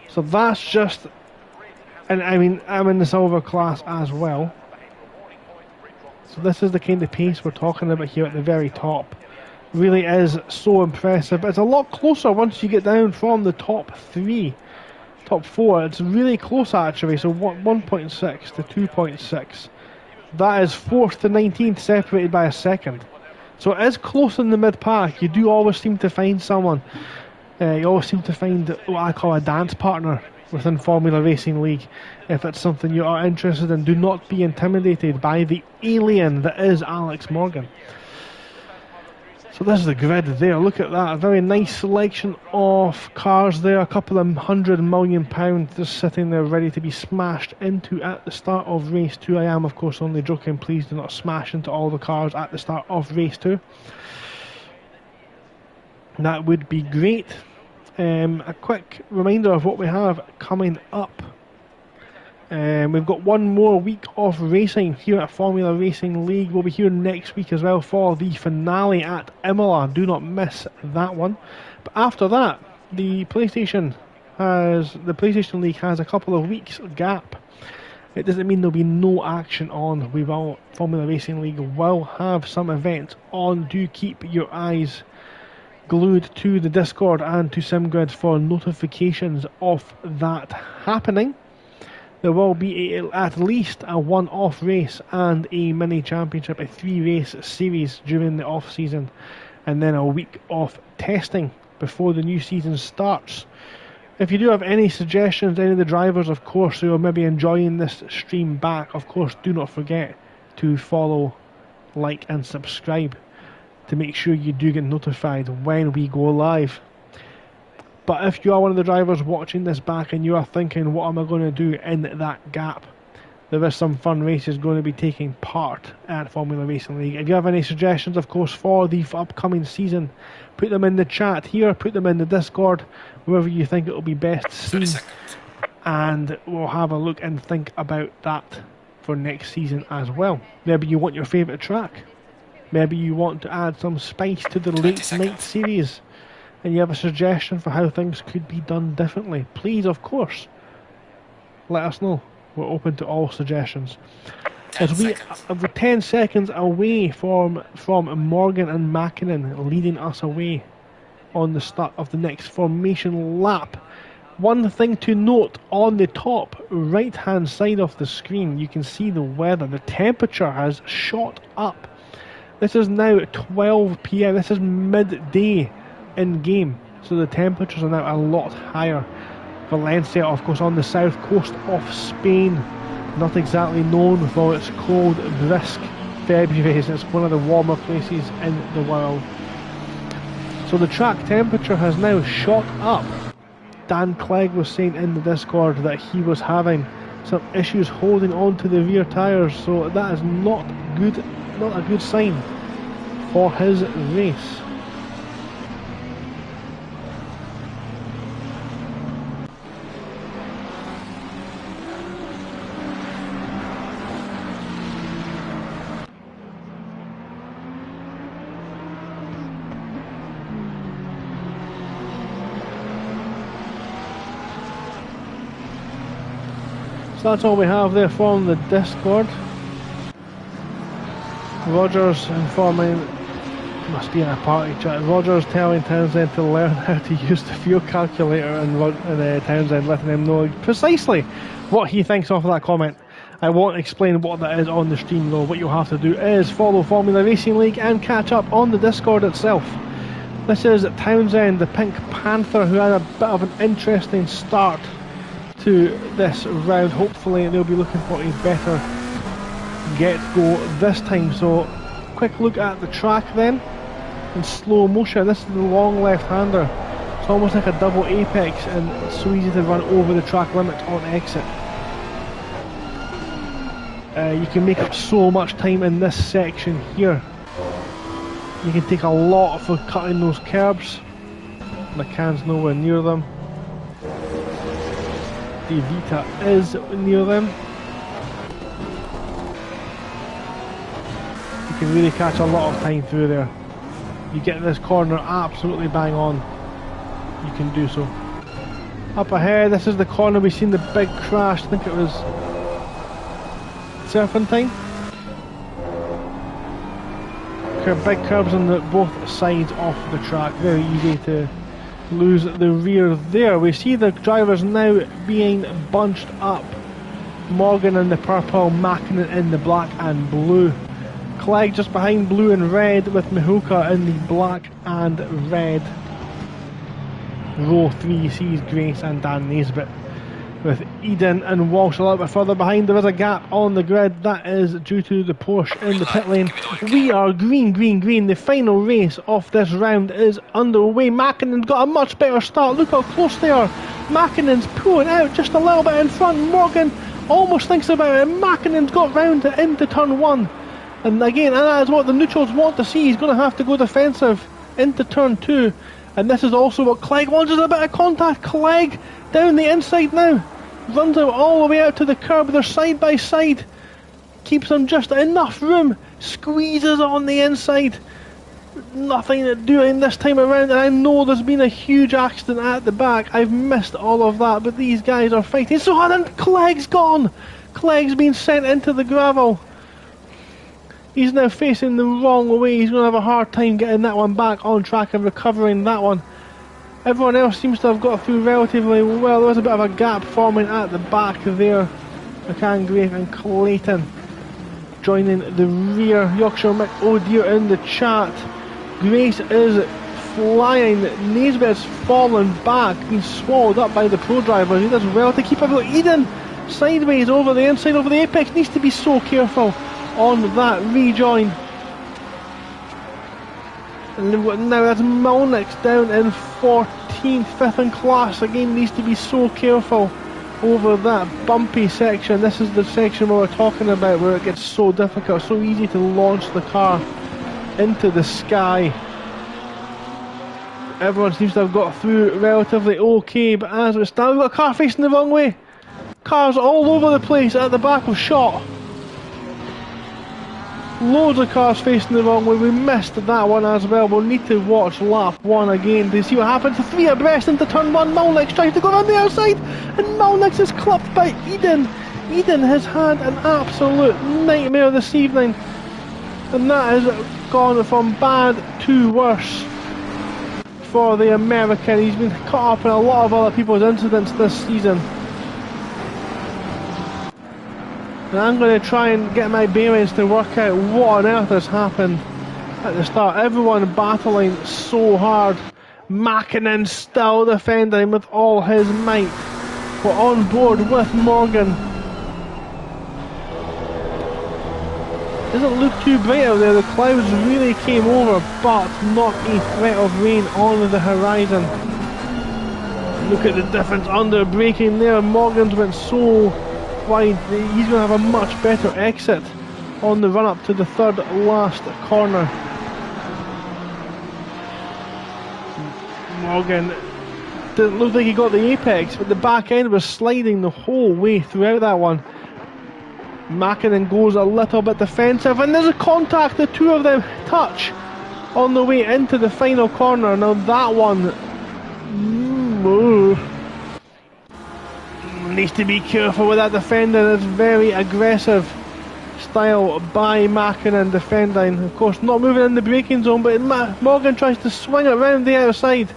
So that's just, and I mean, I'm in the silver class as well. So this is the kind of pace we're talking about here at the very top. Really is so impressive. But it's a lot closer once you get down from the top three. Top four, it's really close actually. So 1.6 to 2.6. That is 4th to 19th separated by a second. So it is close in the mid-pack. You do always seem to find someone. You always seem to find what I call a dance partner within Formula Racing League. If it's something you are interested in, do not be intimidated by the alien that is Alex Morgan. So this is the grid there. Look at that. A very nice selection of cars there. A couple of £100 million just sitting there ready to be smashed into at the start of race 2. I am, of course, only joking. Please do not smash into all the cars at the start of race 2. That would be great. A quick reminder of what we have coming up. We've got one more week of racing here at Formula Racing League. We'll be here next week as well for the finale at Imola. Do not miss that one. But after that, the PlayStation League has a couple of weeks gap. It doesn't mean there'll be no action on. Formula Racing League will have some events on. Do keep your eyes glued to the Discord and to SimGrid for notifications of that happening. There will be at least a one-off race and a mini championship, a 3-race series during the off-season, and then a week of testing before the new season starts. If you do have any suggestions, any of the drivers, of course, who are maybe enjoying this stream back, of course, do not forget to follow, like, and subscribe to make sure you do get notified when we go live. But if you are one of the drivers watching this back and you are thinking, what am I going to do in that gap? There is some fun races going to be taking part at Formula Racing League. If you have any suggestions, of course, for the upcoming season, put them in the chat here, put them in the Discord, wherever you think it will be best seen. And we'll have a look and think about that for next season as well. Maybe you want your favourite track. Maybe you want to add some spice to the late night series. And you have a suggestion for how things could be done differently, please, of course, let us know. We're open to all suggestions. As we are 10 seconds away from Morgan and Mäkinen leading us away on the start of the next formation lap. One thing to note, on the top right hand side of the screen, you can see the weather. The temperature has shot up. This is now 12 PM. This is midday in game, so the temperatures are now a lot higher. Valencia, of course, on the south coast of Spain, not exactly known for its cold, brisk Februaries. It's one of the warmer places in the world. So the track temperature has now shot up. Dan Clegg was saying in the Discord that he was having some issues holding on to the rear tyres, so that is not a good sign for his race. So that's all we have there from the Discord. Rogers informing, must be in a party chat. Rogers telling Townsend to learn how to use the fuel calculator, and Townsend letting him know precisely what he thinks of that comment. I won't explain what that is on the stream though. What you'll have to do is follow Formula Racing League and catch up on the Discord itself. This is Townsend, the Pink Panther, who had a bit of an interesting start to this round. Hopefully they'll be looking for a better get-go this time. So quick look at the track then in slow motion. This is the long left-hander. It's almost like a double apex and it's so easy to run over the track limit on exit. You can make up so much time in this section here. You can take a lot for cutting those curbs. McCann's nowhere near them. De Vita is near them. You can really catch a lot of time through there. You get this corner absolutely bang on, you can do so. Up ahead, this is the corner we've seen the big crash. I think it was Serpentine. Big curbs on both sides of the track. Very easy to lose the rear there. We see the drivers now being bunched up. Morgan in the purple, Mäkinen in the black and blue. Clegg just behind blue and red, with Mihoka in the black and red. Row 3 sees Grace and Dan Naisbitt, with Eden and Walsh a little bit further behind. There is a gap on the grid. That is due to the Porsche in the pit lane. We are green, green, green. The final race of this round is underway. Mackinnon's got a much better start. Look how close they are. Mackinnon's pulling out just a little bit in front. Morgan almost thinks about it. Mackinnon's got round into turn 1. And again, and that is what the neutrals want to see. He's going to have to go defensive into turn 2. And this is also what Clegg wants, is a bit of contact. Clegg down the inside now. Runs out all the way out to the curb. They're side by side. Keeps them just enough room. Squeezes on the inside. Nothing doing this time around. And I know there's been a huge accident at the back. I've missed all of that. But these guys are fighting so hard. And Clegg's gone. Clegg's been sent into the gravel. He's now facing the wrong way. He's going to have a hard time getting that one back on track and recovering that one. Everyone else seems to have got through relatively well. There was a bit of a gap forming at the back there. McCann, Grave and Clayton joining the rear. Yorkshire Mick O'Dear in the chat. Grace is flying. Naisbitt's fallen back, being swallowed up by the pro driver. He does well to keep up. Eden sideways over the inside, over the apex. Needs to be so careful on that rejoin. And now that's Malnick's down in 14th, 5th in class. Again, needs to be so careful over that bumpy section. This is the section where we're talking about, where it gets so difficult, so easy to launch the car into the sky. Everyone seems to have got through relatively okay, but as we stand, we've got a car facing the wrong way. Cars all over the place at the back of shot. Loads of cars facing the wrong way. We missed that one as well. We'll need to watch lap 1 again to see what happens. The 3 abreast into turn 1. Malnick's trying to go around the outside, and Malnick's is clipped by Eden. Eden has had an absolute nightmare this evening, and that has gone from bad to worse for the American. He's been caught up in a lot of other people's incidents this season. And I'm going to try and get my bearings to work out what on earth has happened at the start. Everyone battling so hard. Mackinnon still defending with all his might. We're on board with Morgan. Doesn't look too bright out there. The clouds really came over, but not a threat of rain on the horizon. Look at the difference under braking there. Morgan's went so wide. He's going to have a much better exit on the run up to the third last corner. Morgan didn't look like he got the apex, but the back end was sliding the whole way throughout that one. Mackinnon goes a little bit defensive, and there's a contact. The two of them touch on the way into the final corner. Now that one needs to be careful with that defender. It's very aggressive style by Mackinnon defending. Of course, not moving in the braking zone, but Morgan tries to swing it round the outside.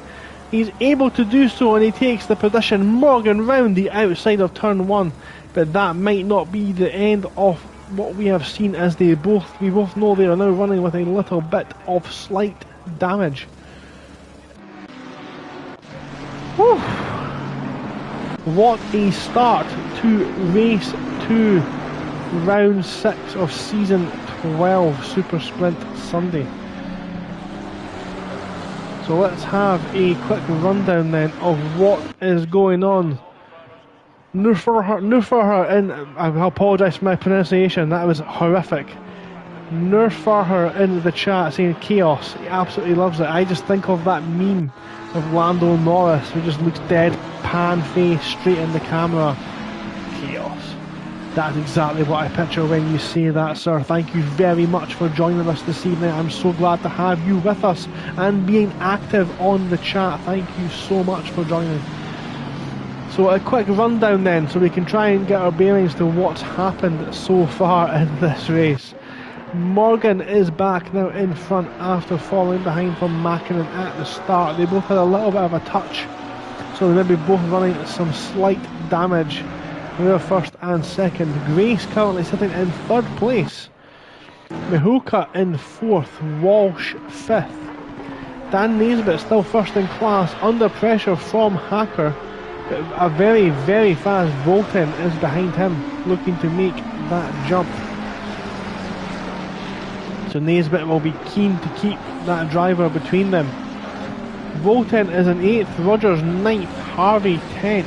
He's able to do so, and he takes the position. Morgan round the outside of turn 1, but that might not be the end of what we have seen, as we both know they are now running with a little bit of slight damage. Whew. What a start to race 2, round 6 of season 12 Super Sprint Sunday. So let's have a quick rundown then of what is going on. Nurfarher, and I apologise for my pronunciation, that was horrific. Nurfarher in the chat saying chaos. He absolutely loves it. I just think of that meme of Lando Norris who just looks dead pan face straight in the camera. Chaos. That's exactly what I picture when you say that, sir. Thank you very much for joining us this evening. I'm so glad to have you with us and being active on the chat. Thank you so much for joining. So a quick rundown then, so we can try and get our bearings to what's happened so far in this race. Morgan is back now in front after falling behind from Mackinnon at the start. They both had a little bit of a touch, so they may be both running some slight damage. They were first and second. Grace currently sitting in third place Mihoka in 4th, Walsh 5th. Dan Naisbitt still first in class, under pressure from Hacker. But a very, very fast Volten is behind him, looking to make that jump. So Naisbitt will be keen to keep that driver between them. Volten is in 8th, Rogers 9th, Harvey 10th,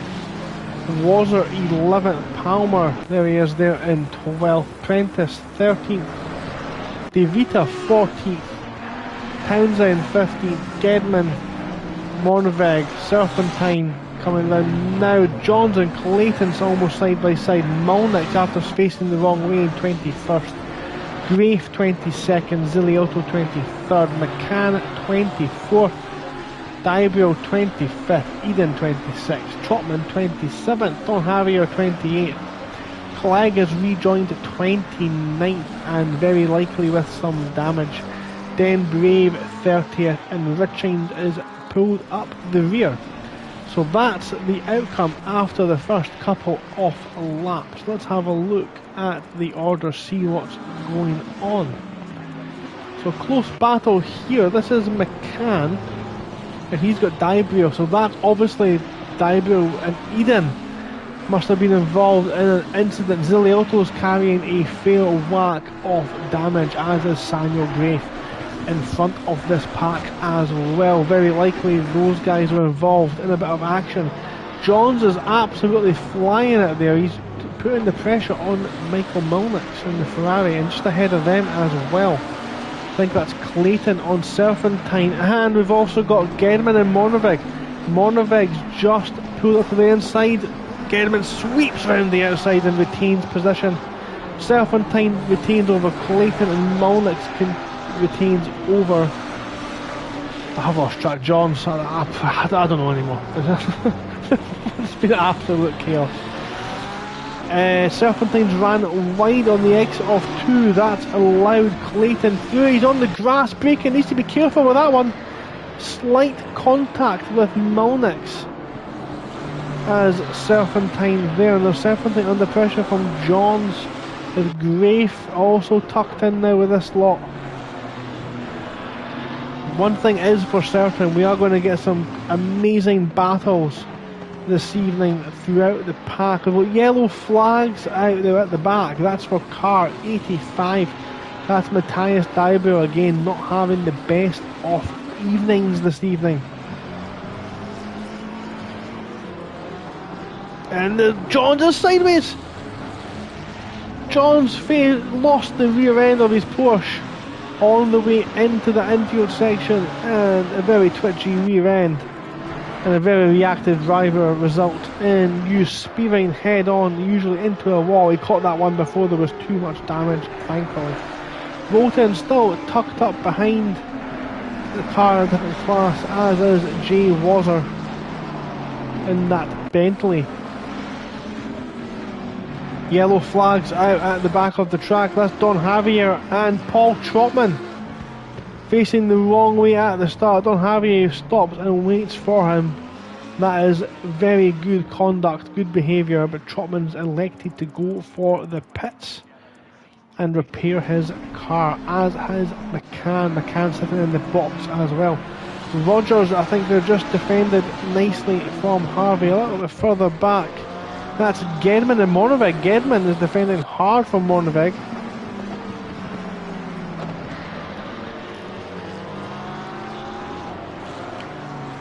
Wazer 11th, Palmer, there he is there in 12th, Prentice 13th, DeVita 14th, Townsend 15th, Gedman, Monveg, Serpentine coming down now. Johns and Clayton's almost side by side. Malnick after facing the wrong way in 21st. Grafe 22nd, Ziliotto 23rd, McCann 24th, Dybrio 25th, Eden 26th, Trotman 27th, Don Javier 28th. Clegg has rejoined 29th and very likely with some damage. Den Brave 30th and Richings is pulled up the rear. So that's the outcome after the first couple of laps. Let's have a look at the order, see what's going on. So close battle here. This is McCann and he's got Dybrio, so that's obviously Dybrio and Eden must have been involved in an incident. Ziliotto's carrying a fair whack of damage, as is Samuel Grafe in front of this pack as well. Very likely those guys were involved in a bit of action. Johns is absolutely flying it there. He's putting the pressure on Michael Malnick in the Ferrari and just ahead of them as well. I think that's Clayton on Serpentine, and we've also got Gedman and Monveg. Monveg's just pulled up to the inside. Gedman sweeps round the outside and retains position. Serpentine retains over Clayton and Malnick retains over... I've lost track. Johns. I don't know anymore. It's been absolute chaos. Serpentine's ran wide on the exit of 2. That's allowed Clayton through. He's on the grass, braking. Needs to be careful with that one. Slight contact with Malnick's as Serpentine there. Now Serpentine under pressure from Johns, with Grafe also tucked in now with this lot. One thing is for certain, we are going to get some amazing battles this evening throughout the pack. We've got yellow flags out there at the back. That's for car 85. That's Matthias Dybrio again, not having the best of evenings this evening. And Johns is sideways. Johns lost the rear end of his Porsche on the way into the infield section, and a very twitchy rear end and a very reactive driver result in you spearing head on, usually into a wall. He caught that one before there was too much damage, thankfully. Volten still tucked up behind the car in a different class, as is Jay Wazer in that Bentley. Yellow flags out at the back of the track. That's Don Javier and Paul Trotman facing the wrong way at the start. Don Javier stops and waits for him. That is very good conduct, good behaviour, but Trotman's elected to go for the pits and repair his car, as has McCann. McCann sitting in the box as well. Rogers, I think they're just defended nicely from Harvey, a little bit further back. That's Gedman and Monveg. Gedman is defending hard from Monveg.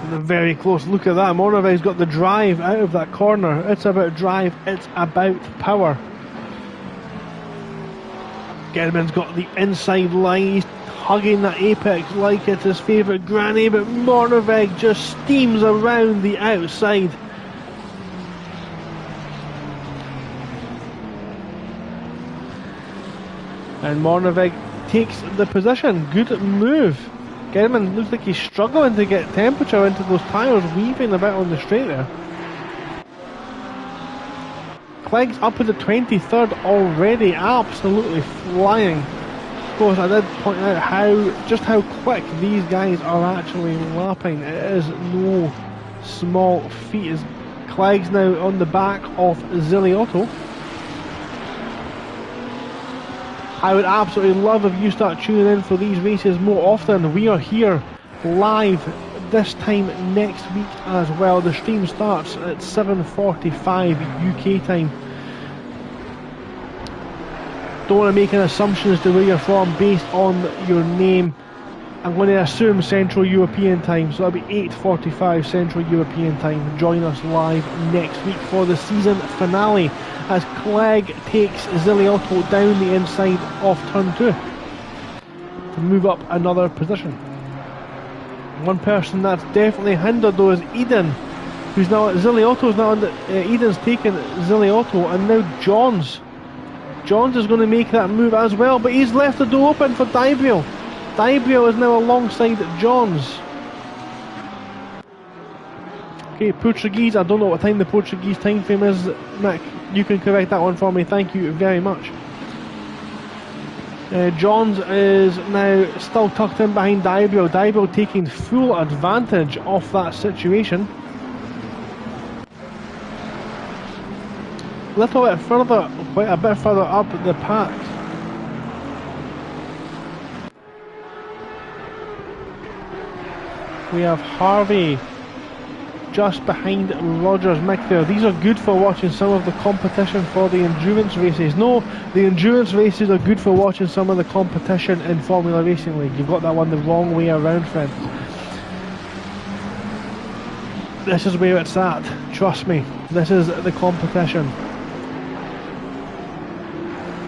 And a very close look at that. Monveg's got the drive out of that corner. It's about drive, it's about power. Gedman's got the inside line. He's hugging that apex like it's his favourite granny, but Monveg just steams around the outside. And Monveg takes the position. Good move. Gedman looks like he's struggling to get temperature into those tyres, weaving about on the straight there. Clegg's up at the 23rd already, absolutely flying. Of course, I did point out how quick these guys are actually lapping. It is no small feat. As Clegg's now on the back of Ziliotto. I would absolutely love if you start tuning in for these races more often. We are here live this time next week as well. The stream starts at 7:45 UK time. Don't want to make an assumption as to where you're from based on your name. I'm going to assume Central European time, so that'll be 8:45 Central European time. Join us live next week for the season finale as Clegg takes Ziliotto down the inside of turn 2 to move up another position. One person that's definitely hindered though is Eden, who's now Ziliotto's now under. Eden's taken Ziliotto, and now Johns is going to make that move as well, but he's left the door open for Dybrio. Dybrio is now alongside Johns. Okay, Portuguese, I don't know what time the Portuguese time frame is, Nick. You can correct that one for me, thank you very much. Johns is now still tucked in behind Dybrio. Dybrio taking full advantage of that situation. A little bit further, quite a bit further up the pack. We have Harvey just behind Rogers Mick there. These are good for watching some of the competition for the endurance races. No, the endurance races are good for watching some of the competition in Formula Racing League. You've got that one the wrong way around, friends. This is where it's at. Trust me, this is the competition.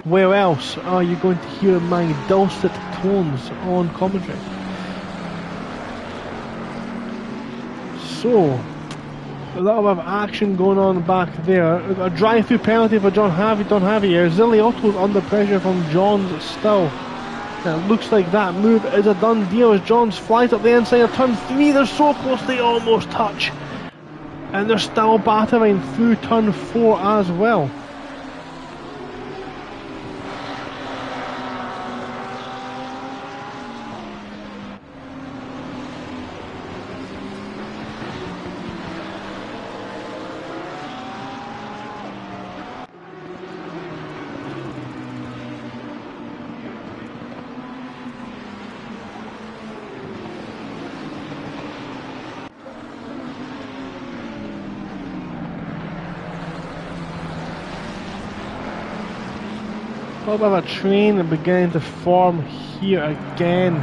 Where else are you going to hear my dulcet tones on commentary? So, a lot of action going on back there. A drive-through penalty for Don Javi here. Ziliotto's under pressure from Johns still. And it looks like that move is a done deal as Johns flies up the inside of turn 3. They're so close they almost touch. And they're still battering through turn 4 as well. A little bit of a train beginning to form here again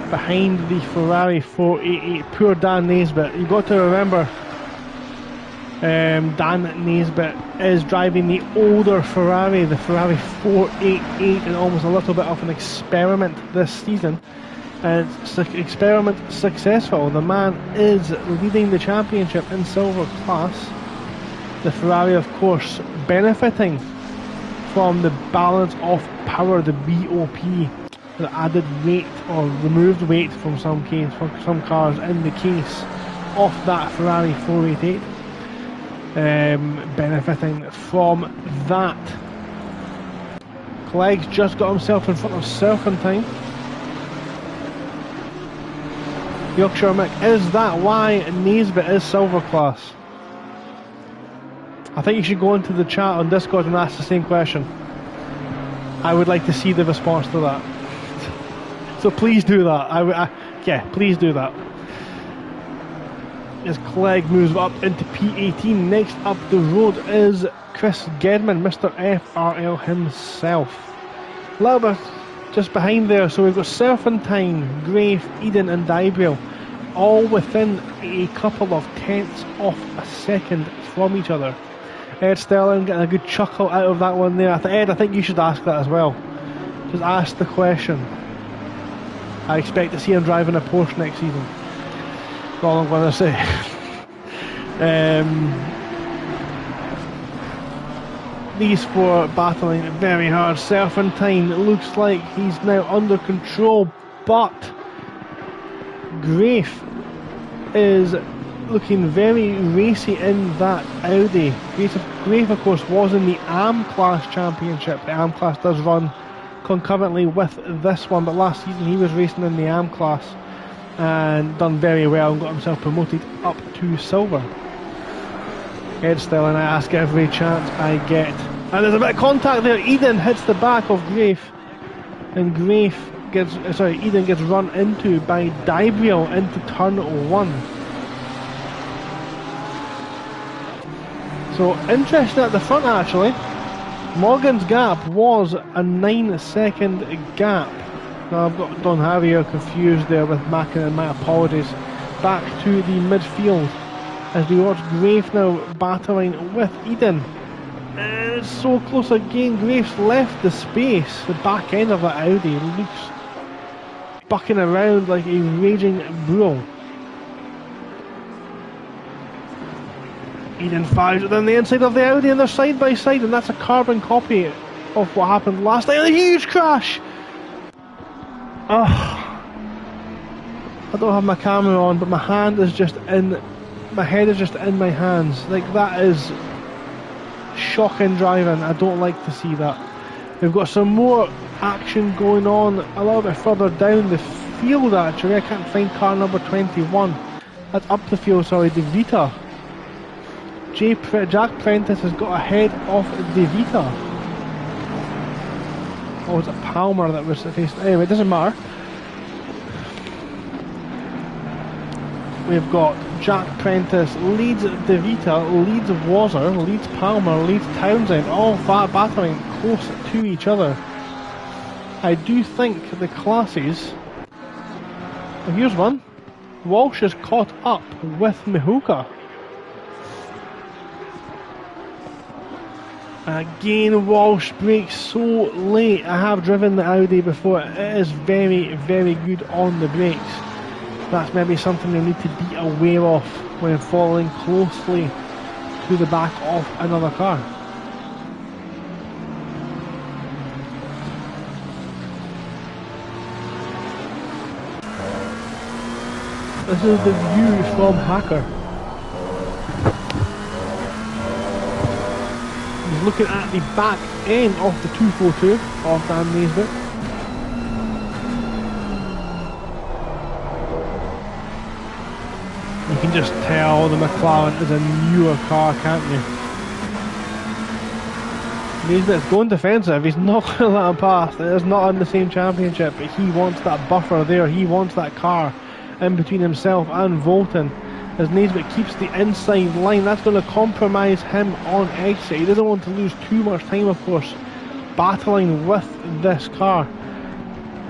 behind the Ferrari 488. Poor Dan Naisbitt. You've got to remember Dan Naisbitt is driving the older Ferrari, the Ferrari 488, and almost a little bit of an experiment this season. And it's an experiment successful. The man is leading the championship in silver class. The Ferrari, of course, benefiting from the balance of power, the BOP, the added weight or removed weight from some cars in the case of that Ferrari 488, benefiting from that. Clegg's just got himself in front of Serpentine. Yorkshire Mick, is that why Naisbitt is silver class? I think you should go into the chat on Discord and ask the same question. I would like to see the response to that. So please do that. Yeah, please do that. As Clegg moves up into P18, next up the road is Chris Gedman, Mr. FRL himself. A little bit just behind there, so we've got Serpentine, Grafe, Eden and Dybrio, all within a couple of tenths of a second from each other. Ed Sterling getting a good chuckle out of that one there. Ed, I think you should ask that as well. Just ask the question. I expect to see him driving a Porsche next season. That's all I'm going to say. These four battling very hard. Serpentine looks like he's now under control, but Grafe is looking very racy in that Audi. Grafe, of course, was in the AM Class Championship. The AM Class does run concurrently with this one, but last season he was racing in the AM Class and done very well and got himself promoted up to silver. Ed Sterling, I ask every chance I get. And there's a bit of contact there. Eden hits the back of Grafe, and Eden gets run into by Dybriel into turn 1. So interesting at the front actually. Morgan's gap was a 9-second gap. Now I've got Don Javier confused there with Mackin, and my apologies. Back to the midfield as we watch Grafe now battling with Eden. And it's so close again. Grafe's left the space. The back end of that Audi looks bucking around like a raging bull. Eden fires it down the inside of the Audi and they're side by side, and that's a carbon copy of what happened last night. A huge crash! Oh, I don't have my camera on, but my head is just in my hands. Like, that is shocking driving. I don't like to see that. We've got some more action going on a little bit further down the field actually. I can't find car number 21. That's up the field, sorry, De Vita. Jack Prentice has got ahead of De Vita. Or was it Palmer that was facing? Anyway, it doesn't matter. We've got Jack Prentice leads De Vita, leads Wazzer, leads Palmer, leads Townsend, all battling close to each other. I do think the classes... Oh, here's one. Walsh is caught up with Mihuka. Again, Walsh brakes so late. I have driven the Audi before. It is very, very good on the brakes. That's maybe something you need to be aware of when following closely to the back of another car. This is the view from Hacker. He's looking at the back end of the 242 of Dan Naisbitt. You can just tell the McLaren is a newer car, can't you? Naisbitt's going defensive. He's not going to let him pass. It is not in the same championship, but he wants that buffer there. He wants that car in between himself and Volton. As Naisbitt keeps the inside line, that's going to compromise him on exit. He doesn't want to lose too much time, of course, battling with this car.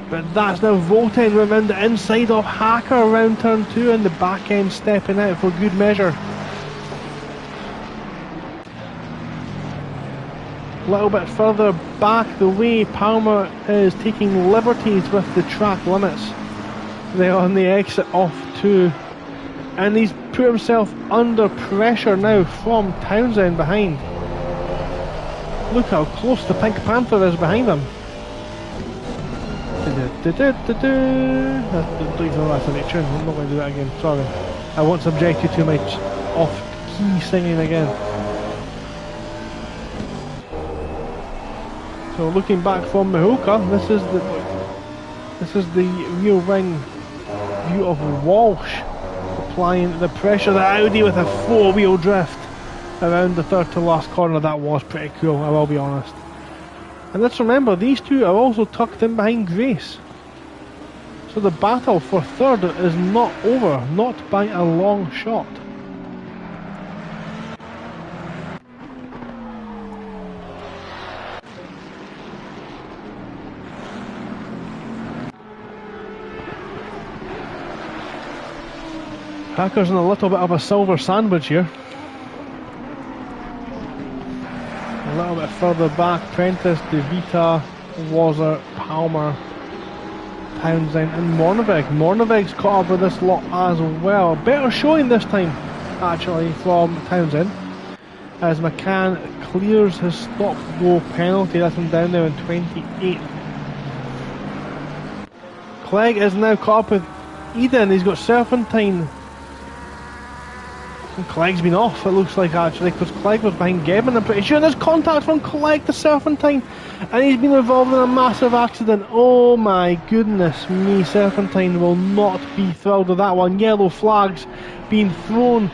But that's now Volten around the inside of Hacker around turn 2, and the back end stepping out for good measure. A little bit further back the way, Palmer is taking liberties with the track limits. They're on the exit off 2. And he's put himself under pressure now from Townsend behind. Look how close the Pink Panther is behind him. Don't even know that's a next tune. I'm not going to do that again. Sorry. I won't subject you to my off-key singing again. So looking back from Mihoka, this is the rear wing view of Walsh. Applying the pressure, the Audi with a 4-wheel drift around the third to last corner. That was pretty cool, I will be honest. And let's remember, these two are also tucked in behind Grace. So the battle for third is not over, not by a long shot. Hacker's in a little bit of a silver sandwich here. A little bit further back, Prentice, De Vita, Wazzer, Palmer, Townsend and Mornevig. Mornevig's caught up with this lot as well. Better showing this time, actually, from Townsend. As McCann clears his stop-go penalty. That's him down there in 28th. Clegg is now caught up with Eden. He's got Serpentine. And Clegg's been off, it looks like, actually, because Clegg was behind Gebben, I'm pretty sure. And there's contact from Clegg to Serpentine, and he's been involved in a massive accident. Oh my goodness me, Serpentine will not be thrilled with that one. Yellow flags being thrown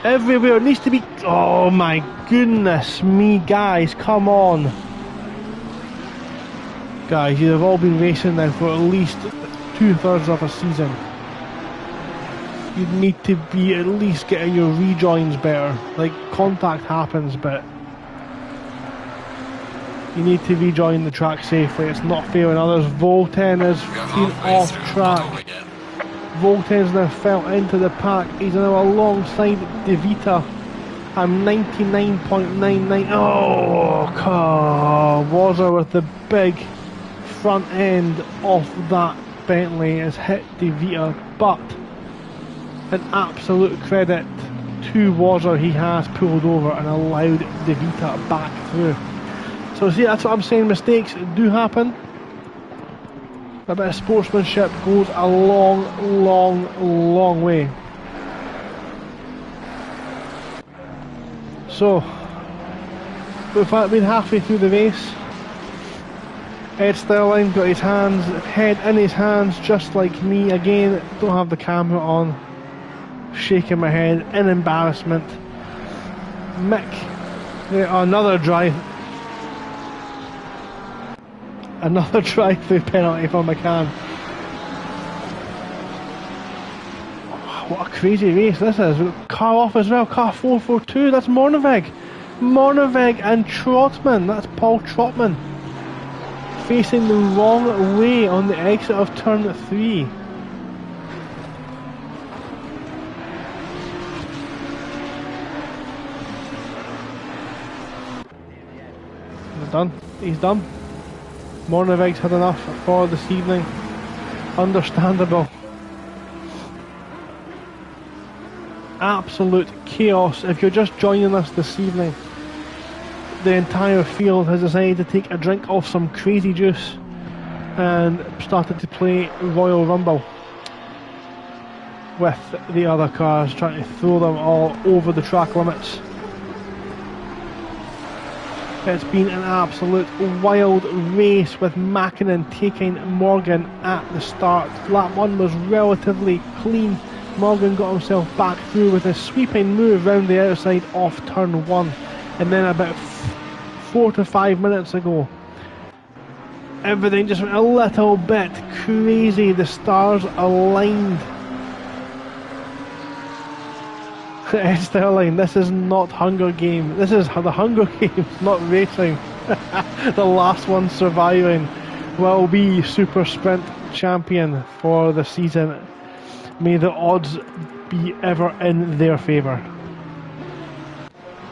everywhere. It needs to be. Oh my goodness me, guys, come on. Guys, you've all been racing now for at least 2/3 of a season. You need to be at least getting your rejoins better. Like, contact happens, but you need to rejoin the track safely. It's not fair when others. Volten has been off track. Volten's now fell into the pack. He's now alongside De Vita. I'm 99.99. Oh, Wazza with the big front end of that Bentley has hit De Vita, but an absolute credit to Wazza. He has pulled over and allowed De Vita back through. So see, that's what I'm saying, mistakes do happen. A bit of sportsmanship goes a long way. So, we've been halfway through the race. Ed Sterling got his head in his hands just like me. Again, don't have the camera on. Shaking my head in embarrassment. Mick, another drive-through penalty for McCann. What a crazy race this is. Car off as well, car 442, that's Morneveg and Trotman, that's Paul Trotman. Facing the wrong way on the exit of turn 3. He's done. Morneveg's had enough for this evening. Understandable. Absolute chaos. If you're just joining us this evening, the entire field has decided to take a drink of some crazy juice and started to play Royal Rumble with the other cars, trying to throw them all over the track limits. It's been an absolute wild race with Mackinnon taking Morgan at the start. Lap 1 was relatively clean. Morgan got himself back through with a sweeping move round the outside off turn 1. And then about 4 to 5 minutes ago, everything just went a little bit crazy. The stars aligned. Ed Sterling, this is not Hunger Games. This is the Hunger Games, not racing. The last one surviving will be Super Sprint champion for the season. May the odds be ever in their favour.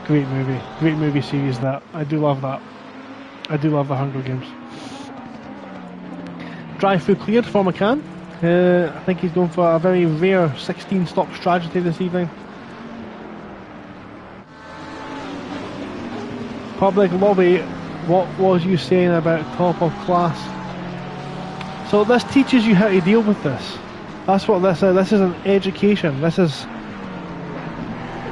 Great movie series that. I do love that. I do love the Hunger Games. Drive-through cleared for McCann. I think he's going for a very rare 16-stop strategy this evening. Public lobby, what was you saying about top of class? So this teaches you how to deal with this. That's what this is. This is an education. This is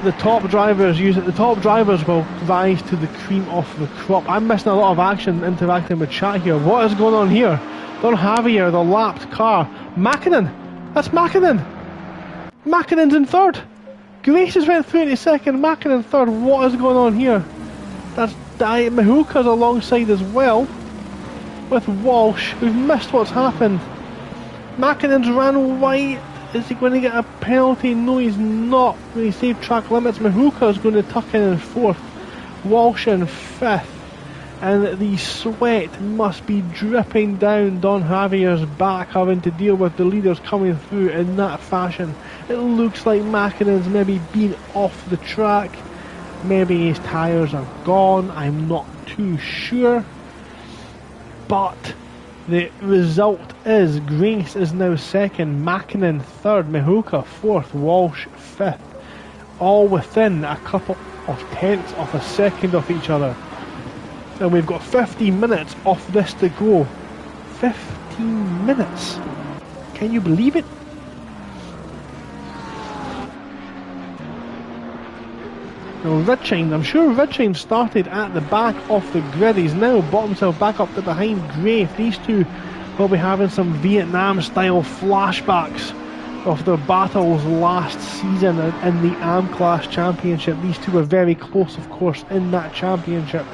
the top drivers use it. The top drivers will rise to the cream of the crop. I'm missing a lot of action interacting with chat here. What is going on here? Don Javier, the lapped car. Mackinnon. That's Mackinnon. Mackinnon's in third. Grace has went through in second. Mackinnon third. What is going on here? That's Mahulka's alongside as well with Walsh. We've missed what's happened. Mackinnon's ran wide. Is he going to get a penalty? No, he's not. When he saved track limits, Mahulka's going to tuck in fourth. Walsh in fifth. And the sweat must be dripping down Don Javier's back, having to deal with the leaders coming through in that fashion. It looks like Mackinnon's maybe been off the track. Maybe his tyres are gone, I'm not too sure. But the result is Grace is now second, Mackinnon third, Mahulka fourth, Walsh fifth. All within a couple of tenths of a second of each other. And we've got 15 minutes of this to go. 15 minutes. Can you believe it? Now Ritchine, I'm sure Ritchine started at the back of the grid. He's now brought himself back up to behind Gray. These two will be having some Vietnam style flashbacks of their battles last season in the AM Class Championship. These two were very close, of course, in that championship.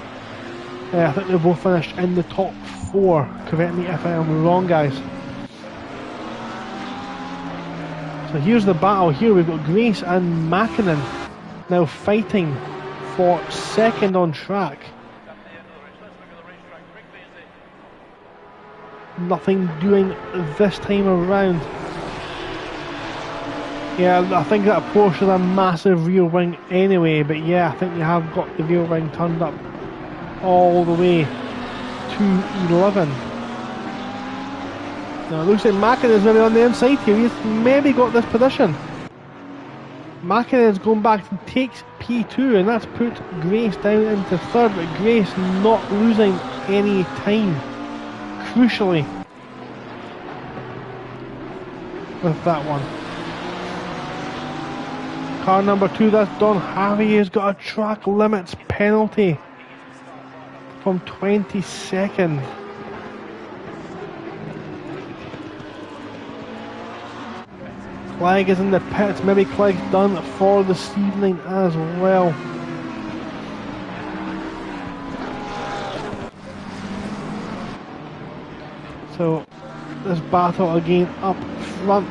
I think they both finished in the top 4. Correct me if I am wrong, guys. So here's the battle. Here we've got Grace and Mackinnon now fighting for second on track. Nothing doing this time around. Yeah, I think that Porsche is a massive rear wing anyway, but yeah, I think they have got the rear wing turned up all the way to 11. Now it looks like Mackinnon's maybe on the inside here. He's maybe got this position. Mackinnon's going back and takes P2, and that's put Grace down into third, but Grace not losing any time, crucially, with that one. Car number 2, that's Don Harvey, has got a track limits penalty from 22nd. Clegg is in the pits. Maybe Clegg's done for this evening as well. So this battle again up front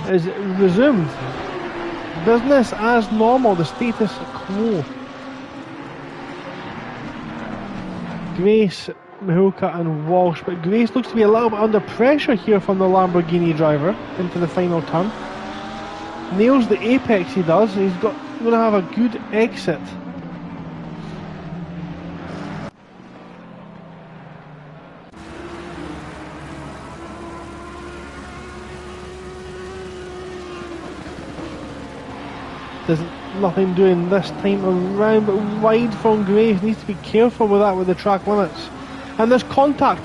is resumed. Business as normal, the status quo. Grace, Mihulka and Walsh, but Grace looks to be a little bit under pressure here from the Lamborghini driver into the final turn. Nails the apex, he does. He's going to have a good exit. There's nothing doing this time around, but wide from Grace. Needs to be careful with that with the track limits. And there's contact,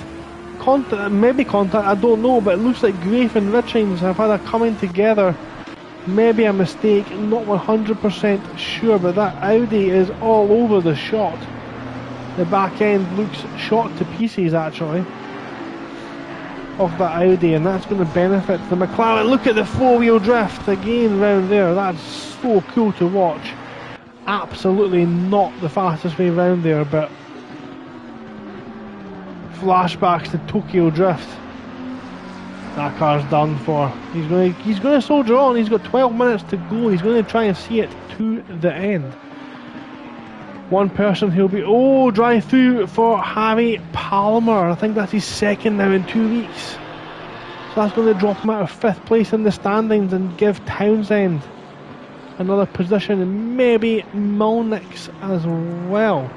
maybe contact, I don't know, but it looks like Grafe and Richings have had a coming together. Maybe a mistake, not 100% sure, but that Audi is all over the shot. The back end looks shot to pieces, actually, of that Audi, and that's going to benefit the McLaren. Look at the four-wheel drift again round there. That's so cool to watch. Absolutely not the fastest way round there, but flashbacks to Tokyo Drift. That car's done for. He's going to soldier on. He's got 12 minutes to go. He's going to try and see it to the end. One person who'll be drive through for Harry Palmer. I think that's his second now in 2 weeks. So that's going to drop him out of 5th place in the standings and give Townsend another position, and maybe Molnix as well.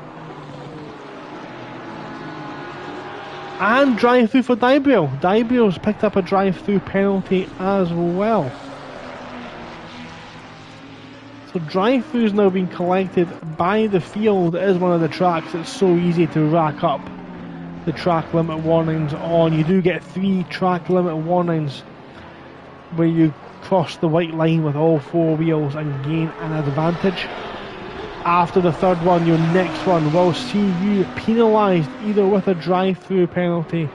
And drive through for Dybriel. Dybriel's picked up a drive through penalty as well. So drive through's now been collected by the field. It is one of the tracks that's so easy to rack up the track limit warnings on. You do get 3 track limit warnings where you cross the white line with all 4 wheels and gain an advantage. After the 3rd one, your next one will see you penalised either with a drive-through penalty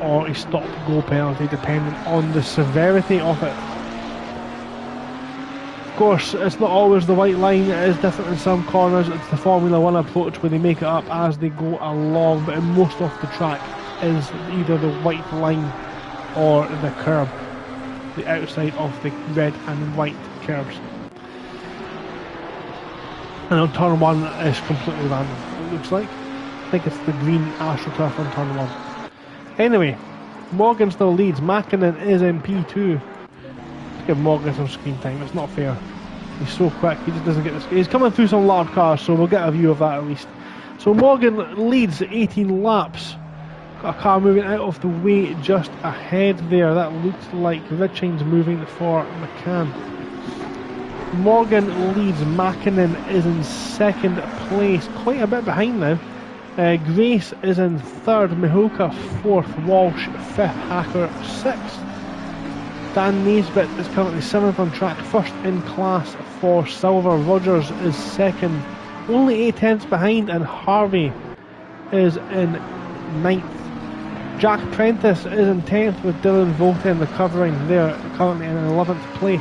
or a stop-go penalty, depending on the severity of it. Of course, it's not always the white line. It is different in some corners. It's the Formula 1 approach where they make it up as they go along, but in most of the track is either the white line or the curb, the outside of the red and white curbs. And on turn 1 is completely random, it looks like. I think it's the green AstroTurf on turn 1. Anyway, Morgan still leads. Mackinnon is in P2. Let's give Morgan some screen time, it's not fair. He's so quick, he just doesn't get this. He's coming through some large cars, so we'll get a view of that at least. So Morgan leads 18 laps. Got a car moving out of the way just ahead there. That looks like Richings moving for McCann. Morgan leads, Mackinnon is in 2nd place, quite a bit behind now. Grace is in 3rd, Mihulka 4th, Walsh 5th, Hacker 6th. Dan Naisbitt is currently 7th on track, 1st in class for silver. Rogers is 2nd, only 8 tenths behind, and Harvey is in 9th. Jack Prentice is in 10th with Dylan Volten recovering there, currently in 11th place.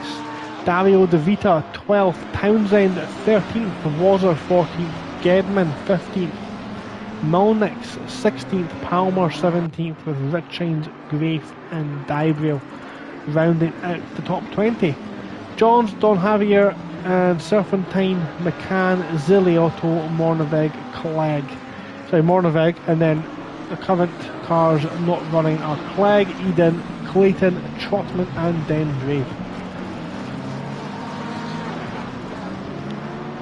Dario De Vita 12th, Townsend 13th, Wazzer 14th, Gedman 15th, Mulnix 16th, Palmer 17th with Richings, Grafe and Dybriel rounding out the top 20. Johns, Don Javier and Serpentine, McCann, Ziliotto, Morneveg, Clegg. Sorry, Morneveg, and then the current cars not running are Clegg, Eden, Clayton, Trotman and Dengrave.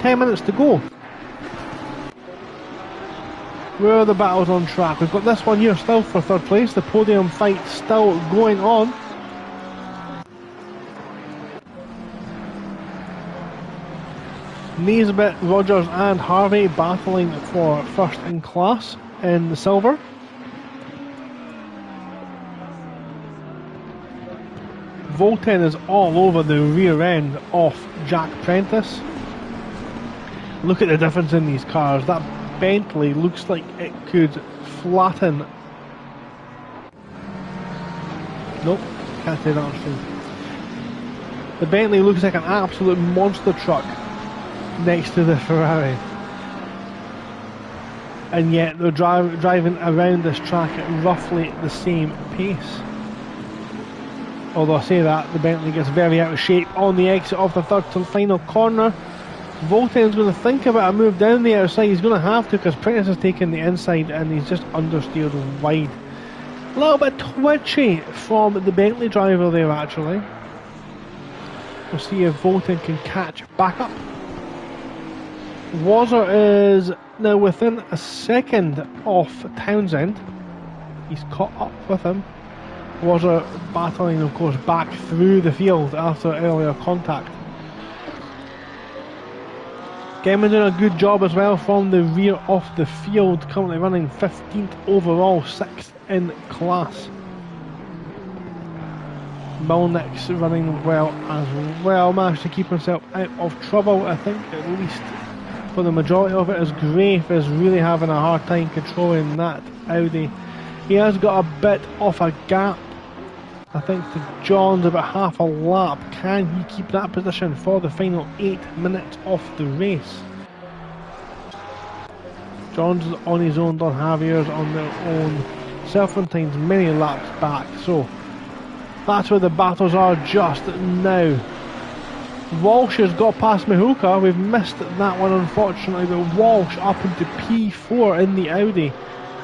10 minutes to go. Where are the battles on track? We've got this one here still for third place. The podium fight still going on. Naisbitt, Rogers and Harvey battling for first in class in the silver. Volten is all over the rear end of Jack Prentice. Look at the difference in these cars. That Bentley looks like it could flatten. Nope, can't say that on stream. The Bentley looks like an absolute monster truck next to the Ferrari. And yet they're driving around this track at roughly the same pace. Although I say that, the Bentley gets very out of shape on the exit of the third and final corner. Volten's going to think about a move down the outside. He's going to have to, because Prentice has taken the inside and he's just understeered wide. A little bit twitchy from the Bentley driver there actually. We'll see if Volten can catch back up. Wazzer is now within a second of Townsend. He's caught up with him. Wazzer battling, of course, back through the field after earlier contact. Gemma doing a good job as well from the rear of the field, currently running 15th overall, 6th in class. Mulnix running well as well, managed to keep himself out of trouble, I think, at least for the majority of it, as Grafe is really having a hard time controlling that Audi. He has got a bit of a gap, I think, to Johns, about half a lap. Can he keep that position for the final 8 minutes of the race? Johns is on his own, Don Javier's on their own, Serpentine's many laps back, so that's where the battles are just now. Walsh has got past Mihulka. We've missed that one unfortunately, but Walsh up into P4 in the Audi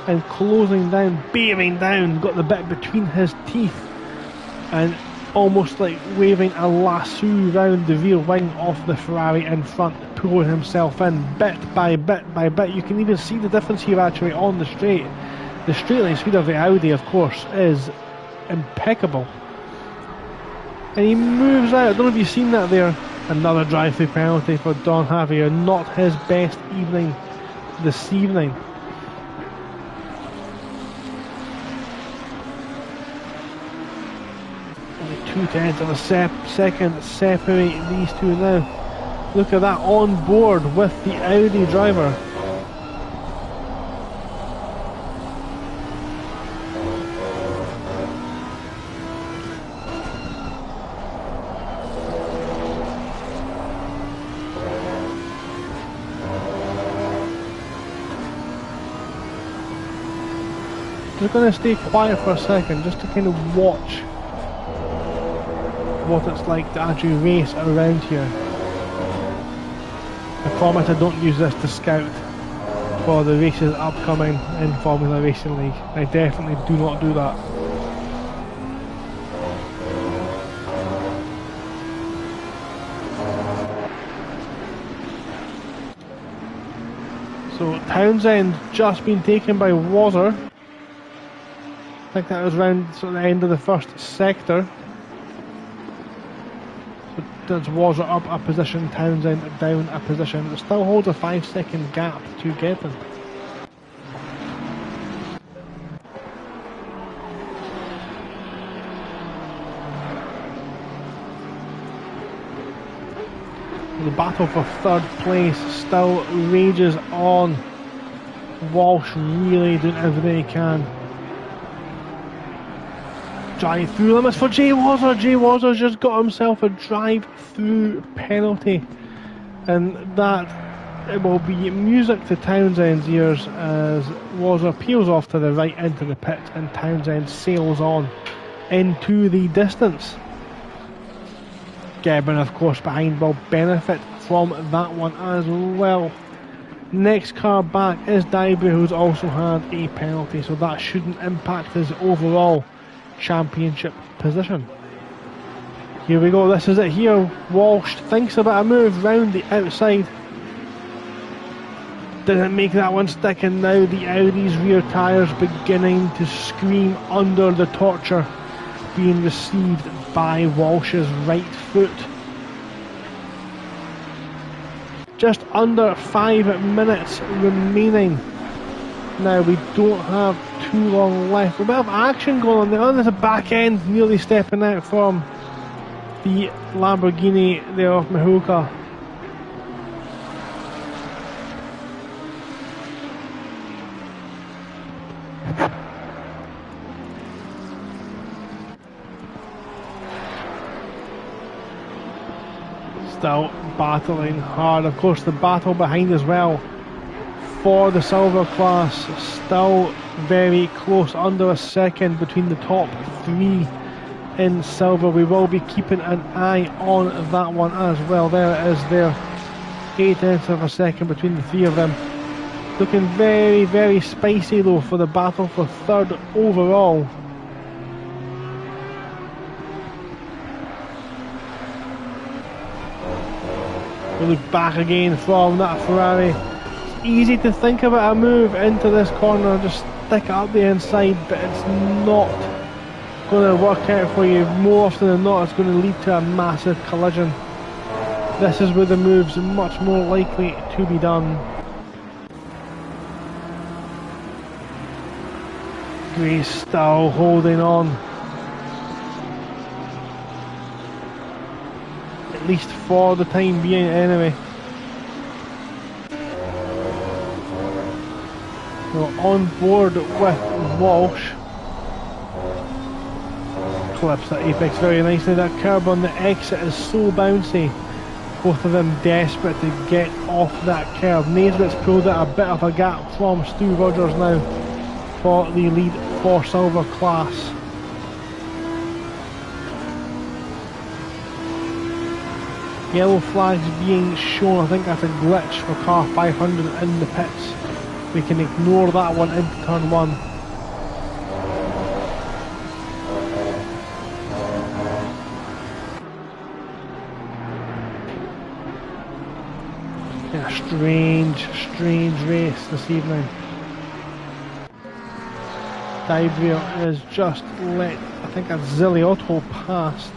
and closing down, bearing down, got the bit between his teeth and almost like waving a lasso round the rear wing of the Ferrari in front, pulling himself in bit by bit by bit. You can even see the difference here actually on the straight. The straight line speed of the Audi, of course, is impeccable. And he moves out. I don't know if you've seen that there. Another drive-through penalty for Don Javier. Not his best evening this evening. Only 2/10 of a second separate these two now. Look at that, on board with the Audi driver. Just going to stay quiet for a second just to kind of watch what it's like to actually race around here. I promise I don't use this to scout for the races upcoming in Formula Racing League. I definitely do not do that. So Townsend just been taken by Wazzer. I think that was around sort of the end of the first sector. So that's Wazzer up a position, Townsend down a position. It still holds a 5-second gap to get them. The battle for third place still rages on. Walsh really doing everything he can Drive through limits for Jay Wazzer. Jay Wazzer's just got himself a drive through penalty, and that it will be music to Townsend's ears as Wazzer peels off to the right into the pit and Townsend sails on into the distance. Gebbin, of course, behind will benefit from that one as well. Next car back is Dybry, who's also had a penalty, so that shouldn't impact his overall championship position. Here we go, this is it here. Walsh thinks about a move round the outside. Didn't make that one stick, and now the Audi's rear tyres beginning to scream under the torture being received by Walsh's right foot. Just under 5 minutes remaining. Now we don't have too long left. A bit of action going on there. Oh, there's a back end nearly stepping out from the Lamborghini there of Mahuka. Still battling hard. Of course, the battle behind as well for the silver class, still very close, under a second between the top three in silver. We will be keeping an eye on that one as well. There it is there, 0.8 of a second between the three of them. Looking very, very spicy though for the battle for third overall. We look back again from that Ferrari. It's easy to think about a move into this corner, just stick it up the inside, but it's not going to work out for you. More often than not, it's going to lead to a massive collision. This is where the move's much more likely to be done. Grace still holding on. At least for the time being anyway. We're on board with Walsh. Clips that apex very nicely. That curb on the exit is so bouncy. Both of them desperate to get off that curb. Naisbitt's pulled out a bit of a gap from Stu Rogers now for the lead for silver class. Yellow flags being shown. I think that's a glitch for car 500 in the pits. We can ignore that one into turn 1. Yeah, strange race this evening. Dybry is just let, I think that's Ziliotto past.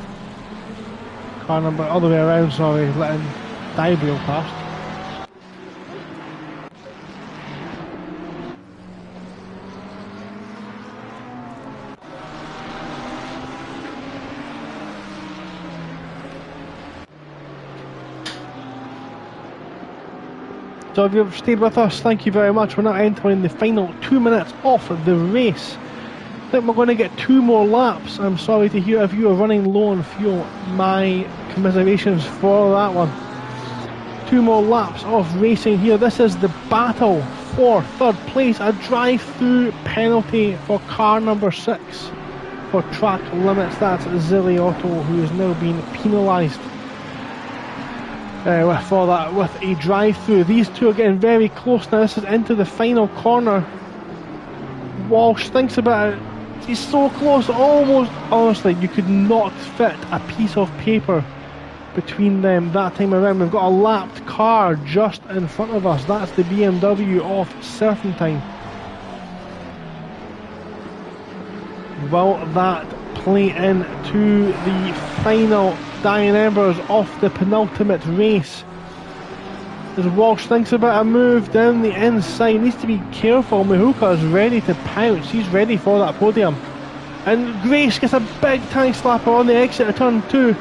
Car number, other way around, sorry, letting Dybry past. So if you've stayed with us, thank you very much. We're now entering the final 2 minutes of the race. I think we're going to get 2 more laps. I'm sorry to hear if you are running low on fuel. My commiserations for that one. 2 more laps of racing here. This is the battle for third place. A drive-through penalty for car number 6 for track limits. That's Ziliotto, who is now being penalised for that with a drive-through. These two are getting very close now. This is into the final corner. Walsh thinks about it. He's so close, almost. Honestly, you could not fit a piece of paper between them that time around. We've got a lapped car just in front of us. That's the BMW of Serpentine. Will that play into the final dying embers of the penultimate race? As Walsh thinks about a move down the inside, needs to be careful. Mahuka is ready to pounce. He's ready for that podium. And Grace gets a big tank slapper on the exit of turn 2.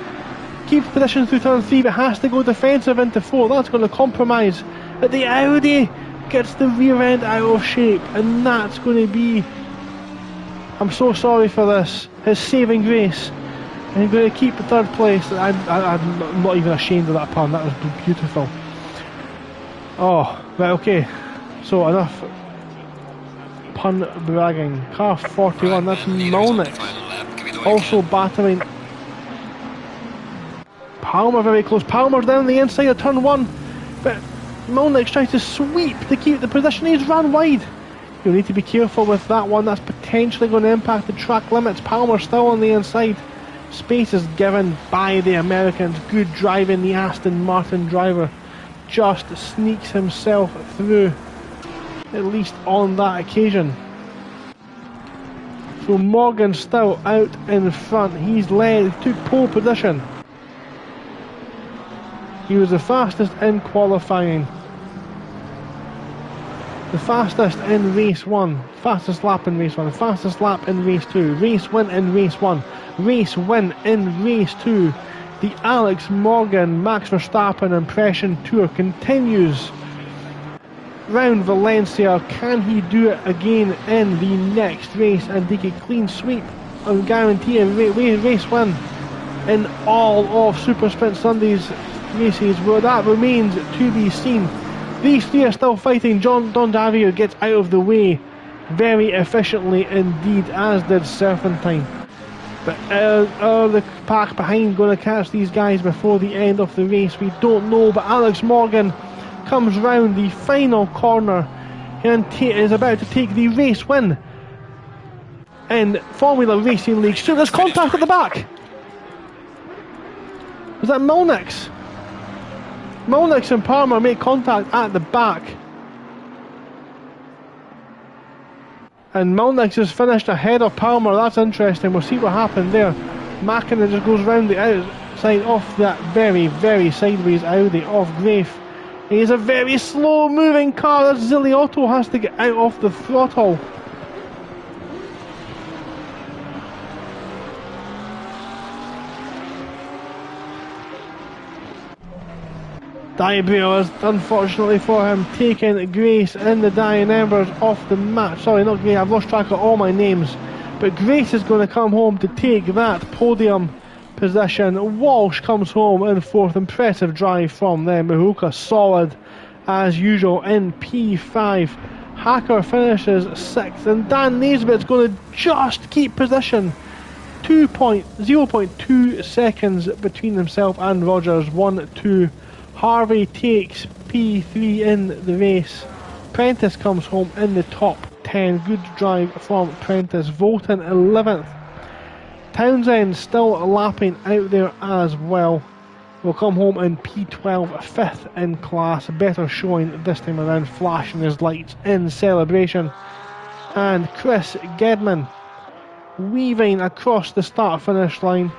Keeps position through turn 3, but has to go defensive into 4. That's going to compromise. But the Audi gets the rear end out of shape, and that's going to be I'm so sorry for this. His saving grace. And he's going to keep the third place. I'm not even ashamed of that pun. That was beautiful. Oh, right, okay. So enough pun bragging. Car 41, that's Malnick. Also battering Palmer very close. Palmer's down the inside of turn 1. But Malnick's trying to sweep to keep the position. He's run wide. You'll need to be careful with that one. That's potentially going to impact the track limits. Palmer's still on the inside. Space is given by the Americans. Good driving. The Aston Martin driver just sneaks himself through, at least on that occasion. So Morgan still out in front. He's led, took pole position. He was the fastest in qualifying. The fastest in race 1. Fastest lap in race 1. Fastest lap in race 2. Race win in race 1. Race win in race 2. The Alex Morgan Max Verstappen impression tour continues. Round Valencia, can he do it again in the next race and take a clean sweep and guarantee a race win in all of Super Sprint Sunday's races? Well, that remains to be seen. These three are still fighting. Don Davier gets out of the way very efficiently indeed, as did Serpentine. But are the pack behind going to catch these guys before the end of the race? We don't know, but Alex Morgan comes round the final corner and is about to take the race win in Formula Racing League. So there's contact at the back. Was that Malnick's? Malnick's and Palmer make contact at the back. And Malnick's has finished ahead of Palmer. That's interesting. We'll see what happened there. Mäkinen just goes round the outside off that very, very sideways Audi of Grafe. He's a very slow moving car. That Ziliotto has to get out off the throttle. Daibrio is, unfortunately for him, taking Grace in the dying embers off the match. Sorry, not Grace, I've lost track of all my names. But Grace is going to come home to take that podium position. Walsh comes home in 4th. Impressive drive from them. Mahuka solid as usual in P5. Hacker finishes 6th. And Dan Naisbitt's going to just keep position. 0.2 seconds between himself and Rogers. 1-2. Harvey takes P3 in the race. Prentice comes home in the top 10. Good drive from Prentice. Volton 11th. Townsend still lapping out there as well. Will come home in P12, 5th in class. Better showing this time around, flashing his lights in celebration. And Chris Gedman weaving across the start-finish line.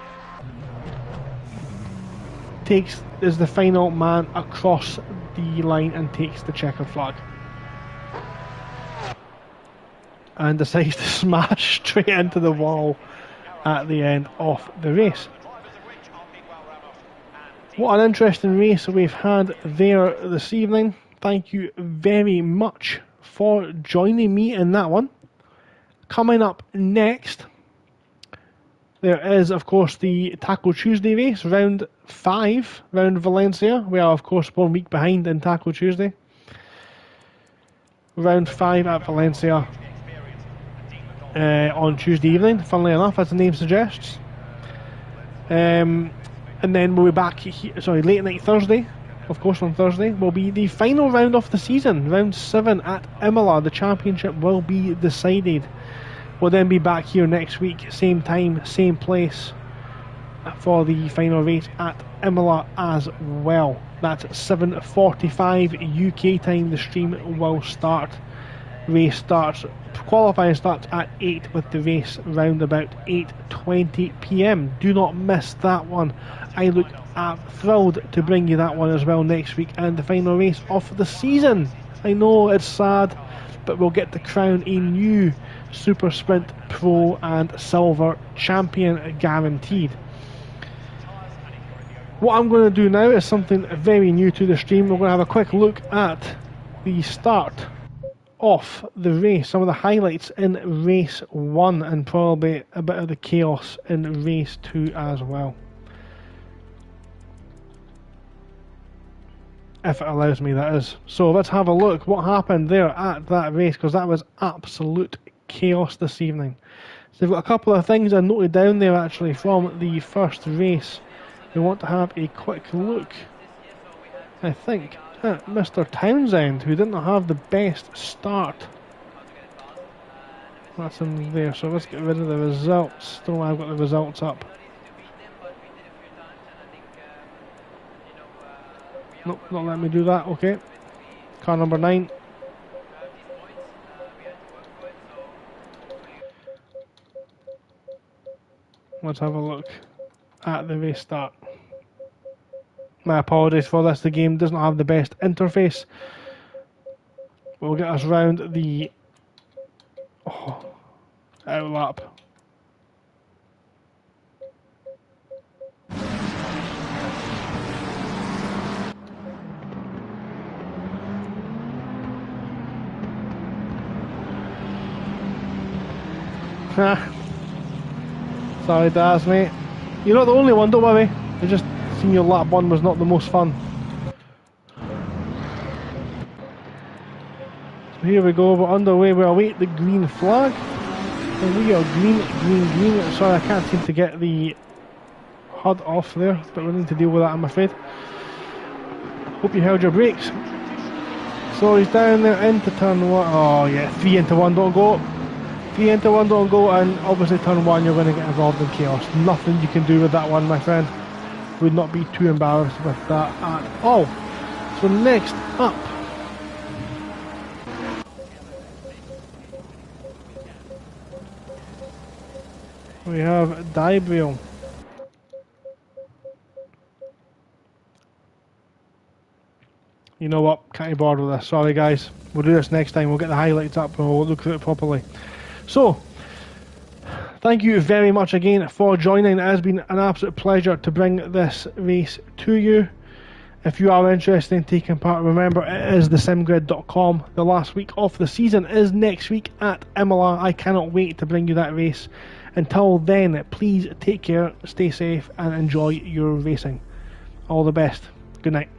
Is the final man across the line and takes the checkered flag. And decides to smash straight into the wall at the end of the race. What an interesting race we've had there this evening. Thank you very much for joining me in that one. Coming up next, there is, of course, the Taco Tuesday race, round 5, round Valencia. We are, of course, 1 week behind in Taco Tuesday. Round 5 at Valencia on Tuesday evening, funnily enough, as the name suggests. And then we'll be back, late night Thursday. Of course, on Thursday will be the final round of the season, round 7 at Imola. The championship will be decided. We'll then be back here next week, same time, same place, for the final race at Imola as well. That's at 7:45 UK time. The stream will start. Race starts, qualifying starts at 8 with the race round about 8:20 PM. Do not miss that one. I look thrilled to bring you that one as well next week, and the final race of the season. I know it's sad, but we'll get to crown a new Super Sprint Pro and Silver champion guaranteed. What I'm going to do now is something very new to the stream. We're going to have a quick look at the start off the race, some of the highlights in race 1 and probably a bit of the chaos in race 2 as well. If it allows me, that is. So let's have a look what happened there at that race, because that was absolute chaos this evening. So they've got a couple of things I noted down there actually from the first race. We want to have a quick look, I think, at Mr. Townsend, who didn't have the best start. That's him there, so let's get rid of the results. Don't know why I've got the results up. Nope, not letting me do that. Okay. Car number 9. Let's have a look at the race start. My apologies for this. The game doesn't have the best interface. We'll get us round the out lap. Sorry, Daz, mate. You're not the only one, don't worry. I just seen your lap 1 was not the most fun. So here we go, we're underway. We await the green flag. And we are green, green, green. Sorry, I can't seem to get the HUD off there, but we need to deal with that, I'm afraid. Hope you held your brakes. So he's down there into turn 1. Oh yeah, 3 into 1, don't go. 3 into 1, don't go, and obviously turn 1 you're going to get involved in chaos. Nothing you can do with that one, my friend. Would not be too embarrassed with that at all. So next up, we have Dybriel. You know what, can't be bothered with this. Sorry guys, we'll do this next time. We'll get the highlights up and we'll look at it properly. So, thank you very much again for joining. It has been an absolute pleasure to bring this race to you. If you are interested in taking part, remember it is thesimgrid.com. The last week of the season is next week at Imola. I cannot wait to bring you that race. Until then, please take care, stay safe and enjoy your racing. All the best. Good night.